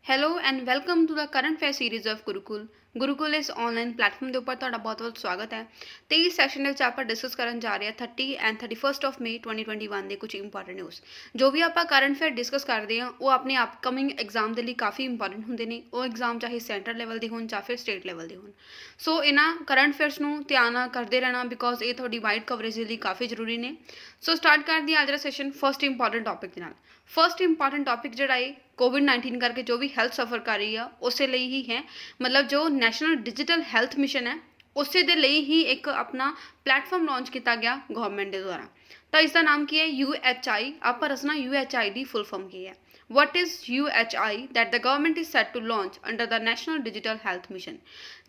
Hello and welcome to the current fair series of Gurukul. Gurukul ਇਸ online platform ਦੇ ਉੱਪਰ ਤੁਹਾਡਾ ਬਹੁਤ-ਬਹੁਤ ਸਵਾਗਤ ਹੈ ਤੇ ਇਸ ਸੈਸ਼ਨ ਦੇ ਵਿੱਚ ਆਪਾਂ ਡਿਸਕਸ ਕਰਨ ਜਾ ਰਹੇ ਹਾਂ 30 ਐਂਡ 31st ਆਫ ਮਈ 2021 ਦੇ ਕੁਝ ਇੰਪੋਰਟੈਂਟ ਨਿਊਜ਼ ਜੋ ਵੀ ਆਪਾਂ ਕਰੰਟ ਫੇਅਰ ਡਿਸਕਸ ਕਰਦੇ ਹਾਂ ਉਹ ਆਪਣੇ ਅਪਕਮਿੰਗ ਐਗਜ਼ਾਮ ਦੇ ਲਈ ਕਾਫੀ ਇੰਪੋਰਟੈਂਟ ਹੁੰਦੇ ਨੇ ਉਹ ਐਗਜ਼ਾਮ ਚਾਹੇ ਸੈਂਟਰ ਲੈਵਲ ਦੇ ਹੋਣ ਜਾਂ ਫਿਰ ਸਟੇਟ ਲੈਵਲ ਦੇ ਹੋਣ ਸੋ ਇਹਨਾਂ ਕਰੰਟ ਫੇਅਰਸ ਨੂੰ ਧਿਆਨ ਨਾਲ ਕਰਦੇ ਰਹਿਣਾ ਬਿਕੋਜ਼ ਇਹ ਤੁਹਾਡੀ ਵਾਈਡ ਕਵਰੇਜ ਦੇ ਲਈ ਕਾਫੀ ਜ਼ਰੂਰੀ ਨੇ ਸੋ ਸਟਾਰਟ ਕਰਦੇ ਹਾਂ ਅੱਜ ਦਾ ਸੈਸ਼ਨ ਫਸਟ ਇੰਪੋਰਟੈਂਟ ਟੌਪਿਕ ਦੇ ਨਾਲ ਫਸਟ ਇੰਪੋਰਟੈਂਟ ਟੌਪਿਕ ਜਿਹੜਾ ਹੈ कोविड-19 करके जो भी हेल्थ सफ़र कर रही है उस ही है मतलब जो नैशनल डिजिटल हेल्थ मिशन है उस ही एक अपना प्लेटफॉर्म लॉन्च किया गया गवर्नमेंट के द्वारा तो इसका नाम की है UHI आप रसना UHI की फुल फॉर्म की है what is UHI that the government is set to launch under the national digital health mission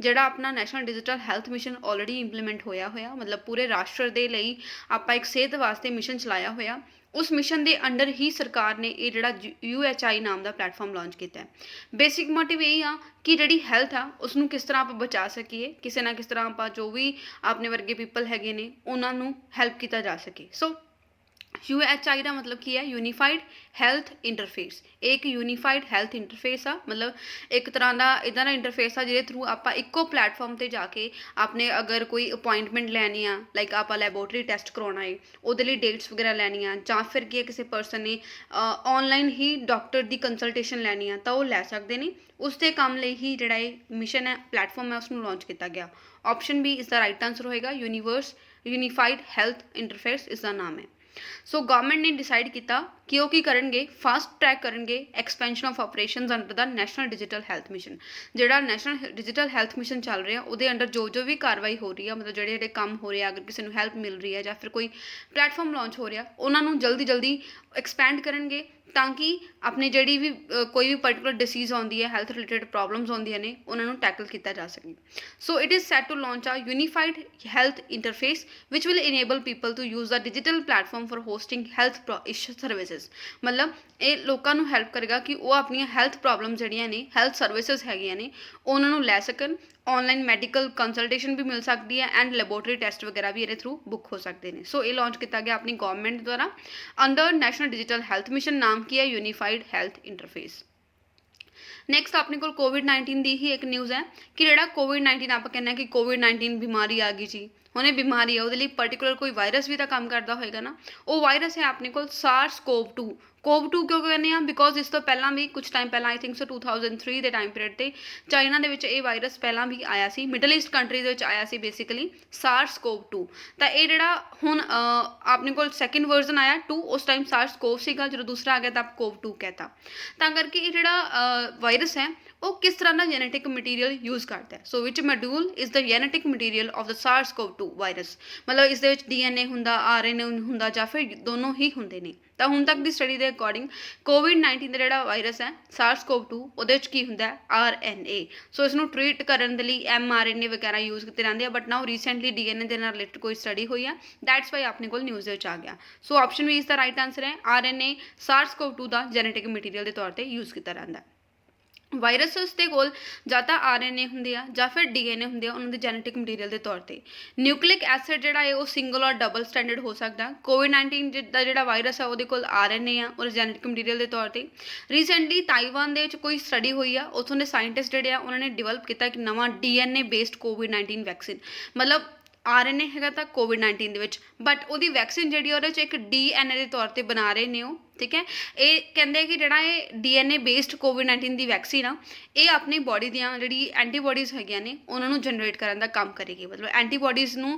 ਜਿਹੜਾ अपना national digital health mission already implement होया होया मतलब पूरे राष्ट्र के लिए आप एक सेहत वास्ते मिशन चलाया होया उस मिशन के अंडर ही सरकार ने ये जोड़ा UHI नाम का प्लेटफॉर्म लॉन्च किया है बेसिक मोटिव यही आ कि जी हैल्थ आ उसनू किस तरह आप बचा सकीए किसी ना किस तरह आप जो भी अपने वर्गे पीपल हैगे ने उन्होंने हैल्प किया जा सके सो UHI का मतलब की है यूनीफाइड हैल्थ इंटरफेस एक यूनीफाइड हैल्थ इंटरफेस आ मतलब एक तरह का इदा का इंटरफेस आ जिहदे थ्रू आप इक्को प्लेटफॉर्म पर जाके आपने अगर कोई अपॉइंटमेंट लैनी आ लाइक आप लैबोरेटरी टेस्ट करवाना है वो डेट्स वगैरह लैनी आ जां फिर की किसी परसन ने ऑनलाइन ही डॉक्टर की कंसलटेशन लैनी आ तो वो लै सकते हैं उसके काम लिए ही जोड़ा मिशन है प्लेटफॉर्म है उसनू लॉन्च किया गया ऑप्शन बी इसका राइट आंसर होएगा यूनीफाइड हैल्थ इंटरफेस इसका नाम है सो गवर्नमेंट ने डिसाइड किया कि वो करेंगे फास्ट ट्रैक करेंगे expansion of operations under the national digital health mission जोड़ा नैशनल डिजिटल हेल्थ मिशन चल रहा है वो अंडर जो भी कार्रवाई हो रही है मतलब जोड़े काम हो रहे हैं अगर किसी को हेल्प मिल रही है या फिर कोई प्लेटफॉर्म लॉन्च हो रहा उन्होंने जल्दी जल्दी एक्सपैंड करेंगे ताकि अपने जी भी कोई भी पर्टिकुलर डिसीज़ आती है हैल्थ रिलेटेड प्रॉब्लम्स आदि ने उन्होंने टैकल किया जा सके so it is set to launch a unified health interface which will enable people to use the digital platform for hosting health services मतलब ये लोगों को हैल्प करेगा कि वो अपन हैल्थ प्रॉब्लम जड़ियाँ ने हैल्थ सर्विसेज हैगियाँ ने उन्होंने लै सकन ऑनलाइन मैडिकल कंसलटेशन भी मिल सकती है एंड लैबोरेटरी टेस्ट वगैरह भी ये थ्रू बुक हो सकते हैं सो ये लॉन्च किया गया अपनी गवर्नमेंट द्वारा under national digital health mission नाम की है यूनीफाइड हैल्थ इंटरफेस नैक्सट अपने को कोविड-19 की ही एक न्यूज़ है कि जोड़ा कोविड-19 आप कहना कि कोविड-19 बीमारी आ गई जी हुणे बीमारी है वो पर्टिकुलर कोई वायरस भी तो काम करता होएगा ना वो वायरस है अपने को SARS-CoV-2 कोव-2 क्यों कहने हैं बिकॉज इस तो पहला भी कुछ टाइम पहला आई थिंक सो 2003 के टाइम पीरियड से चाइना के वायरस पहला भी आया सी मिडल ईस्ट कंट्रीज आया सी बेसिकली SARS-CoV-2 तो ये जोड़ा हुण अपने को सैकेंड वर्जन आया 2 उस टाइम SARS-CoV सीगा जो दूसरा आ गया तो आप CoV-2 कहता तो करके ये जोड़ा वायरस है वो किस तरह का जेनेटिक मटीरियल यूज़ करता है so which module is the genetic material of the SARS-CoV-2 virus मतलब इस DNA हुंदा RNA हुंदा या फिर दोनों ही हुंदे ने तो हुण तक की स्टडी के अकॉर्डिंग कोविड-19 का जोड़ा वायरस है SARS-CoV-2 वो की हुंदा RNA सो इसनू ट्रीट करने के लिए mRNA वगैरह यूज़ किए जाते हैं बट नाउ रीसेंटली DNA के रिलेटेड कोई स्टडी हुई है दैट्स वाई अपने को न्यूज़ आ गया सो ऑप्शन बी इसका राइट आंसर है RNA SARS-CoV-2 का जेनेटिक मटीरियल के तौर पर यूज़ किया जाता है वायरसिस के कोल ਜਾਂ ਤਾਂ RNA ਹੁੰਦੇ ਆ ਜਾਂ ਫਿਰ DNA ਹੁੰਦੇ ਆ ਉਹਨਾਂ ਦੇ ਜੈਨੇਟਿਕ ਮਟੀਰੀਅਲ ਦੇ ਤੌਰ ਤੇ ਨਿਊਕਲਿਕ ਐਸਿਡ ਜਿਹੜਾ ਹੈ ਉਹ ਸਿੰਗਲ ਔਰ ਡਬਲ ਸਟੈਂਡਰਡ ਹੋ ਸਕਦਾ ਕੋਵਿਡ-19 ਦਾ ਜਿਹੜਾ ਵਾਇਰਸ ਆ ਉਹਦੇ ਕੋਲ RNA ਆ ਔਰ ਜੈਨੇਟਿਕ ਮਟੀਰੀਅਲ ਦੇ ਤੌਰ ਤੇ ਰੀਸੈਂਟਲੀ ਤਾਈਵਾਨ ਦੇ ਵਿੱਚ ਕੋਈ ਸਟੱਡੀ ਹੋਈ ਆ ਉੱਥੋਂ ਦੇ ਸਾਇੰਟਿਸਟ ਜਿਹੜੇ ਆ ਉਹਨਾਂ ਨੇ ਡਿਵੈਲਪ ਕੀਤਾ ਇੱਕ ਨਵਾਂ DNA ਬੇਸਡ ਕੋਵਿਡ-19 ਵੈਕਸੀਨ मतलब RNA हैगा तो कोविड-19 ਦੇ ਵਿੱਚ बट ਉਹਦੀ ਵੈਕਸੀਨ ਜਿਹੜੀ ਉਹਦੇ 'ਚ ਇੱਕ DNA ਦੇ ਤੌਰ ਤੇ ਬਣਾ ਰਹੇ ਨੇ ਉਹ ठीक है ये कहते हैं कि जोड़ा ये DNA बेस्ड कोविड-19 की वैक्सीन आ ये अपनी बॉडी दियाँ जिहड़ी एंटीबॉडीज़ हैगियां ने उन्होंने जनरेट करने का काम करेगी मतलब एंटीबॉडीज़ नूं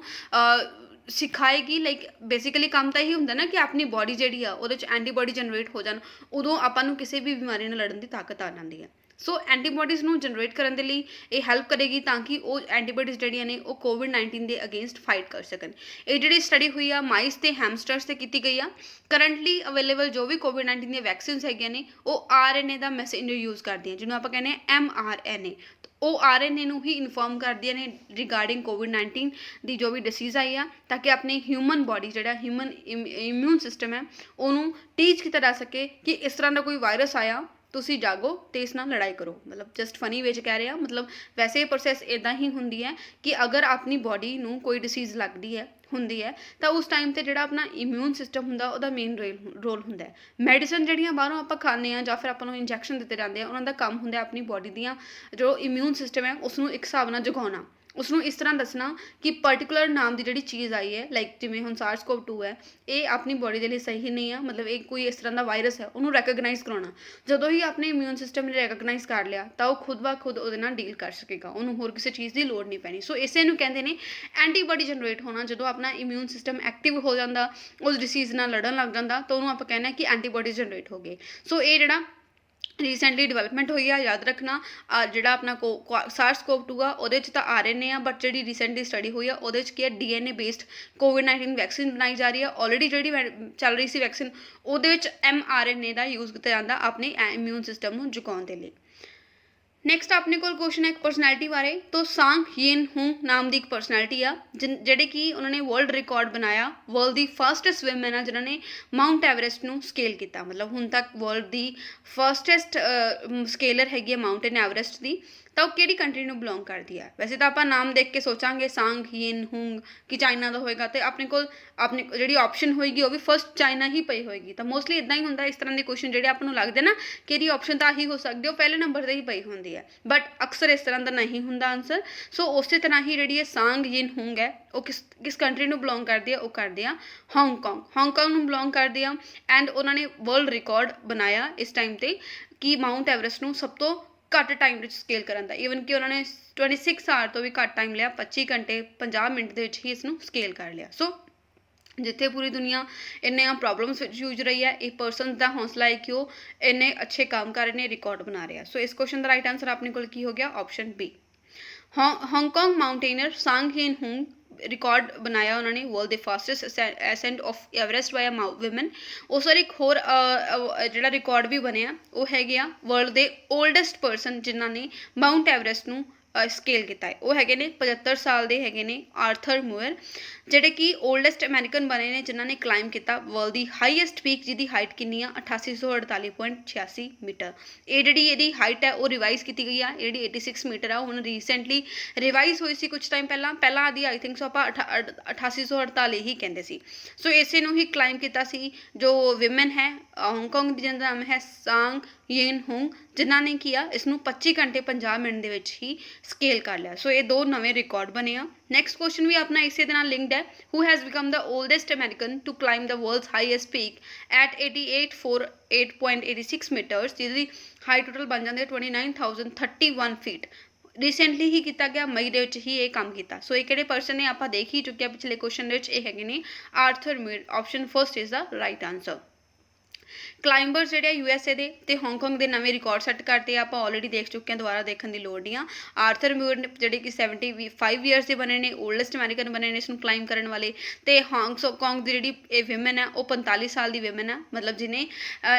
सिखाएगी लाइक बेसिकली काम तो यही होंगे ना कि अपनी बॉडी जी एंटीबॉडी जनरेट हो जाए उदों आपां नूं किसी भी बीमारी नाल लड़न की ताकत आ जाती है सो एंटीबॉडीज़ नूं जनरेट करने के लिए ये हैल्प करेगी ताकि वो एंटीबॉडीज़ जिहड़ियां ने वो कोविड-19 के अगेंस्ट फाइट कर सकन ये जिहड़ी स्टडी हुई आ माइस ते हैमस्टर्स से की गई आ करंटली अवेलेबल जो भी कोविड-19 दी वैक्सीन्स हैगियां ने वो RNA का मैसेंजर यूज़ करदी हैं जिन्होंने आप कहने mRNA वो RNA नूं ही इनफॉर्म करदियां ने रिगार्डिंग कोविड-19 की जो भी डिसीज़ आई आ ताकि अपनी ह्यूमन बॉडी जिहड़ा ह्यूमन इम्यून सिस्टम है उन्होंने टीच किया जा सके कि इस तरह का कोई वायरस आया तुसी जागो तो इस नाल लड़ाई करो मतलब जस्ट फनी वे कह रहे हैं मतलब वैसे प्रोसैस इदा ही होंदी है कि अगर अपनी बॉडी नूं कोई डिसीज़ लगती है ਹੁੰਦੀ ਹੈ ਤਾਂ ਉਸ ਟਾਈਮ ਤੇ ਜਿਹੜਾ ਆਪਣਾ ਇਮਿਊਨ ਸਿਸਟਮ ਹੁੰਦਾ ਉਹਦਾ ਮੇਨ ਰੋਲ ਹੁੰਦਾ ਹੈ। ਮੈਡੀਸਨ ਜਿਹੜੀਆਂ ਬਾਹਰੋਂ ਆਪਾਂ ਖਾਂਦੇ ਹਾਂ ਜਾਂ ਫਿਰ ਆਪਾਂ ਨੂੰ ਇੰਜੈਕਸ਼ਨ ਦਿੱਤੇ ਜਾਂਦੇ ਆ, ਉਹਨਾਂ ਦਾ ਕੰਮ ਹੁੰਦਾ ਆਪਣੀ ਬੋਡੀ ਦੀਆਂ ਜੋ ਇਮਿਊਨ ਸਿਸਟਮ ਹੈ ਉਸ ਨੂੰ ਇੱਕ ਹਿਸਾਬ ਨਾਲ ਜਗਾਉਣਾ, ਉਸਨੂੰ ਇਸ ਤਰ੍ਹਾਂ ਦੱਸਣਾ ਕਿ ਪਰਟੀਕੂਲਰ ਨਾਮ ਦੀ ਜਿਹੜੀ ਚੀਜ਼ ਆਈ ਹੈ, ਲਾਈਕ ਜਿਵੇਂ ਹੁਣ SARS-CoV-2 ਹੈ, ਇਹ ਆਪਣੀ ਬੋਡੀ ਦੇ ਲਈ ਸਹੀ ਨਹੀਂ ਆ, ਮਤਲਬ ਇਹ ਕੋਈ ਇਸ ਤਰ੍ਹਾਂ ਦਾ ਵਾਇਰਸ ਹੈ, ਉਹਨੂੰ ਰੈਕਗਨਾਈਜ਼ ਕਰਾਉਣਾ। ਜਦੋਂ ਹੀ ਆਪਣੇ ਇਮਿਊਨ ਸਿਸਟਮ ਨੇ ਰੈਕਗਨਾਈਜ਼ ਕਰ ਲਿਆ ਤਾਂ ਉਹ ਖੁਦ ਬ ਖੁਦ ਉਹਦੇ ਨਾਲ ਡੀਲ ਕਰ ਸਕੇਗਾ, ਉਹਨੂੰ ਹੋਰ ਕਿਸੇ ਚੀਜ਼ ਦੀ ਲੋੜ ਨਹੀਂ ਪੈਣੀ। ਸੋ ਇਸੇ ਨੂੰ ਕਹਿੰਦੇ ਨੇ ਐਂਟੀਬਾਡੀ ਜਨਰੇਟ ਹੋਣਾ। ਜਦੋਂ ਆਪਣਾ ਇਮਿਊਨ ਸਿਸਟਮ ਐਕਟਿਵ ਹੋ ਜਾਂਦਾ, ਉਸ ਡਿਸੀਜ਼ ਨਾਲ ਲੜਨ ਲੱਗ ਜਾਂਦਾ, ਤਾਂ ਉਹਨੂੰ ਆਪਾਂ ਕਹਿੰਦੇ ਕਿ ਐਂਟੀਬਾਡੀ ਜਨਰੇਟ ਹੋ ਗਏ। ਸੋ ਇਹ ਜਿਹੜਾ ਰੀਸੈਂਟਲੀ ਡਿਵੈਲਪਮੈਂਟ ਹੋਈ ਆ, ਯਾਦ ਰੱਖਣਾ ਜਿਹੜਾ ਆਪਣਾ SARS-CoV-2 ਆ ਉਹਦੇ 'ਚ ਤਾਂ RNA ਆ, ਬਟ ਜਿਹੜੀ ਰੀਸੈਂਟਲੀ ਸਟੱਡੀ ਹੋਈ ਆ ਉਹਦੇ 'ਚ ਕੀ ਹੈ, DNA ਬੇਸਡ COVID-19 ਵੈਕਸੀਨ ਬਣਾਈ ਜਾ ਰਹੀ ਆ। ਆਲਰੇਡੀ ਜਿਹੜੀ ਚੱਲ ਰਹੀ ਸੀ ਵੈਕਸੀਨ ਉਹਦੇ ਵਿੱਚ mRNA ਦਾ ਯੂਜ਼ ਕੀਤਾ ਜਾਂਦਾ ਆਪਣੇ ਇਮਿਊਨ ਸਿਸਟਮ ਨੂੰ ਜਗਾਉਣ ਦੇ ਲਈ। ਨੈਕਸਟ ਆਪਣੇ ਕੋਲ ਕੁਐਸਚਨ ਹੈ ਇੱਕ ਪਰਸਨੈਲਿਟੀ ਬਾਰੇ। ਤਾਂ ਸਾਂਗ ਯਿਨ ਹੁੰਗ ਨਾਮ ਦੀ ਇੱਕ ਪਰਸਨੈਲਿਟੀ ਆ ਜਿਹੜੇ ਕਿ ਉਹਨਾਂ ਨੇ ਵਰਲਡ ਰਿਕਾਰਡ ਬਣਾਇਆ, ਵਰਲਡ ਦੀ ਫਸਟੈਸਟ ਸਵਿਮਰ ਆ ਜਿਨ੍ਹਾਂ ਨੇ ਮਾਊਂਟ ਐਵਰੈਸਟ ਨੂੰ ਸਕੇਲ ਕੀਤਾ। ਮਤਲਬ ਹੁਣ ਤੱਕ ਵਰਲਡ ਦੀ ਫਸਟੈਸਟ ਸਕੇਲਰ ਹੈਗੀ ਹੈ ਮਾਊਂਟੇਨ ਐਵਰੈਸਟ ਦੀ। ਤਾਂ ਉਹ ਕਿਹੜੀ ਕੰਟਰੀ ਨੂੰ ਬਿਲੋਂਗ ਕਰਦੀ ਹੈ? ਵੈਸੇ ਤਾਂ ਆਪਾਂ ਨਾਮ ਦੇਖ ਕੇ ਸੋਚਾਂਗੇ ਸਾਂਗ ਯਿਨ ਹੁੰਗ ਕਿ ਚਾਈਨਾ ਦਾ ਹੋਏਗਾ, ਅਤੇ ਆਪਣੇ ਕੋਲ ਆਪਣੀ ਜਿਹੜੀ ਆਪਸ਼ਨ ਹੋਏਗੀ ਉਹ ਵੀ ਫਸਟ ਚਾਈਨਾ ਹੀ ਪਈ ਹੋਏਗੀ। ਤਾਂ ਮੋਸਟਲੀ ਇੱਦਾਂ ਹੀ ਹੁੰਦਾ, ਇਸ ਤਰ੍ਹਾਂ ਦੇ ਕੁਐਸਚਨ ਜਿਹੜੇ ਆਪਾਂ ਨੂੰ ਲੱਗਦੇ ਨਾ ਕਿ ਇਹਦੀ ਆਪਸ਼ਨ ਤਾਂ ਆਹੀ ਹੋ ਸਕਦੀ, ਉਹ ਪਹਿਲੇ ਨੰਬਰ 'ਤੇ ਹੀ ਪਈ ਹੁੰਦੀ ਹੈ, ਬਟ ਅਕਸਰ ਇਸ ਤਰ੍ਹਾਂ ਦਾ ਨਹੀਂ ਹੁੰਦਾ ਆਨਸਰ। ਸੋ ਉਸੇ ਤਰ੍ਹਾਂ ਹੀ ਜਿਹੜੀ ਇਹ ਸਾਂਗ ਯਿਨ ਹੁੰਗ ਹੈ ਉਹ ਕਿਸ ਕੰਟਰੀ ਨੂੰ ਬਿਲੋਂਗ ਕਰਦੀ ਆ? ਉਹ ਕਰਦੇ ਆ ਹਾਂਗਕਾਂਗ ਨੂੰ ਬਿਲੋਂਗ ਕਰਦੇ ਆ। ਐਂਡ ਉਹਨਾਂ ਨੇ ਵਰਲਡ ਰਿਕਾਰਡ ਬਣਾਇਆ ਇਸ ਟਾਈਮ 'ਤੇ ਕਿ ਮਾਊਂਟ ਐਵਰੈਸਟ ਨੂੰ ਸਭ ਤੋਂ ਘੱਟ ਟਾਈਮ ਵਿੱਚ ਸਕੇਲ ਕਰਨ ਦਾ। ਈਵਨ ਕਿ ਉਹਨਾਂ ਨੇ 26 ਆਰ ਤੋਂ ਵੀ ਘੱਟ ਟਾਈਮ ਲਿਆ, 25 ਘੰਟੇ 50 ਮਿੰਟ ਦੇ ਵਿੱਚ ਹੀ ਇਸ ਨੂੰ ਸਕੇਲ ਕਰ ਲਿਆ। ਸੋ ਜਿੱਥੇ ਪੂਰੀ ਦੁਨੀਆ ਇੰਨੀਆਂ ਪ੍ਰੋਬਲਮਸ ਵਿੱਚ ਜੂਝ ਰਹੀ ਹੈ, ਇਹ ਪਰਸਨ ਦਾ ਹੌਸਲਾ ਹੈ ਕਿ ਉਹ ਇੰਨੇ ਅੱਛੇ ਕੰਮ ਕਰ ਰਹੇ ਨੇ, ਰਿਕਾਰਡ ਬਣਾ ਰਹੇ ਆ। ਸੋ ਇਸ ਕੁਐਸਚਨ ਦਾ ਰਾਈਟ ਆਨਸਰ ਆਪਣੇ ਕੋਲ ਕੀ ਹੋ ਗਿਆ? Option B. ਹਾਂਗਕਾਂਗ ਮਾਊਂਟੇਨਰ ਸਾਂਗ ਯਿਨ ਹੁੰਗ ਰਿਕਾਰਡ ਬਣਾਇਆ ਉਹਨਾਂ ਨੇ, ਵਰਲਡ ਦੇ fastest ascent of Everest by a woman. ਉਸ ਵਾਰ ਇੱਕ ਹੋਰ ਜਿਹੜਾ ਰਿਕਾਰਡ ਵੀ ਬਣਿਆ ਉਹ ਹੈਗੇ ਆ ਵਰਲਡ ਦੇ ਓਲਡੈਸਟ ਪਰਸਨ ਜਿਨ੍ਹਾਂ ਨੇ ਮਾਊਂਟ ਐਵਰੈਸਟ ਨੂੰ ਸਕੇਲ ਕੀਤਾ ਹੈ। ਉਹ ਹੈਗੇ ਨੇ 75 ਸਾਲ ਦੇ ਹੈਗੇ ਨੇ ਆਰਥਰ ਮੂਅਰ, ਜਿਹੜੇ ਕਿ ਓਲਡੈਸਟ ਅਮਰੀਕਨ ਬਣੇ ਨੇ ਜਿਨ੍ਹਾਂ ਨੇ ਕਲਾਈਮ ਕੀਤਾ ਵਰਲਡ ਦੀ ਹਾਈਐਸਟ ਪੀਕ, ਜਿਹਦੀ ਹਾਈਟ ਕਿੰਨੀ ਆ? 8848.86 ਮੀਟਰ। ਇਹ ਜਿਹੜੀ ਇਹਦੀ ਹਾਈਟ ਹੈ ਉਹ ਰਿਵਾਈਜ਼ ਕੀਤੀ ਗਈ ਆ, ਜਿਹੜੀ 86 ਮੀਟਰ ਆ ਹੁਣ ਰੀਸੈਂਟਲੀ ਰਿਵਾਈਜ਼ ਹੋਈ ਸੀ ਕੁਝ ਟਾਈਮ ਪਹਿਲਾਂ ਆਦੀ ਆਈ ਥਿੰਕ ਸੋ ਆਪਾਂ 8848 ਹੀ ਕਹਿੰਦੇ ਸੀ। ਸੋ ਇਸੇ ਨੂੰ ਹੀ ਕਲਾਈਮ ਕੀਤਾ ਸੀ ਜੋ ਵਿਮਨ ਹੈ ਹਾਂਗਕਾਂਗ ਦੀ, ਜਿਹਦਾ ਨਾਮ ਹੈ ਸਾਂਗ ਯਿਨ ਹੁੰਗ, ਜਿਨ੍ਹਾਂ ਨੇ ਕੀ ਆ ਇਸ ਨੂੰ 25 ਘੰਟੇ 50 ਮਿੰਟ ਦੇ ਵਿੱਚ ਹੀ ਸਕੇਲ ਕਰ ਲਿਆ। ਸੋ ਇਹ ਦੋ ਨਵੇਂ ਰਿਕਾਰਡ ਬਣੇ ਆ। ਨੈਕਸਟ ਕੁਐਸਚਨ ਵੀ ਆਪਣਾ ਇਸੇ ਦੇ ਨਾਲ ਲਿੰਕਡ ਹੈ। Who has become the oldest American to climb the world's highest peak at 8848.86 metres, ਜਿਹਦੀ ਹਾਈਟ ਟੋਟਲ ਬਣ ਜਾਂਦੀ ਹੈ 29,031 ਫੀਟ। ਰੀਸੈਂਟਲੀ ਹੀ ਕੀਤਾ ਗਿਆ, ਮਈ ਦੇ ਵਿੱਚ ਹੀ ਇਹ ਕੰਮ ਕੀਤਾ। ਸੋ ਇਹ ਕਿਹੜੇ ਪਰਸਨ ਨੇ? ਆਪਾਂ ਦੇਖ ਹੀ ਚੁੱਕੇ ਆ ਪਿਛਲੇ ਕੁਐਸਚਨ ਦੇ ਵਿੱਚ, ਇਹ ਹੈਗੇ ਨੇ Arthur Muir. Option first is the right answer. Climbers ਜਿਹੜੇ USA ਦੇ ਤੇ ਹਾਂਗਕਾਂਗ ਦੇ ਨਵੇਂ ਰਿਕਾਰਡ ਸੈੱਟ ਕਰਤੇ ਆ, ਆਪਾਂ ਆਲਰੇਡੀ ਦੇਖ ਚੁੱਕੇ ਹਾਂ, ਦੁਬਾਰਾ ਦੇਖਣ ਦੀ ਲੋੜ ਨਹੀਂ ਆ। ਆਰਥਰ ਮੂਅਰ ਜਿਹੜੇ ਕਿ 75 ਈਅਰਸ ਦੇ ਬਣੇ ਨੇ, ਓਲਡੈਸਟ ਅਮਰੀਕਨ ਬਣੇ ਨੇ ਇਸ ਨੂੰ ਕਲਾਈਮ ਕਰਨ ਵਾਲੇ। ਤੇ ਹਾਂਗਕਾਂਗ ਦੀ ਜਿਹੜੀ ਇਹ ਵਿਮਨ ਹੈ ਉਹ 45 ਸਾਲ ਦੀ ਵਿਮਨ ਹੈ, ਮਤਲਬ ਜਿਹਨੇ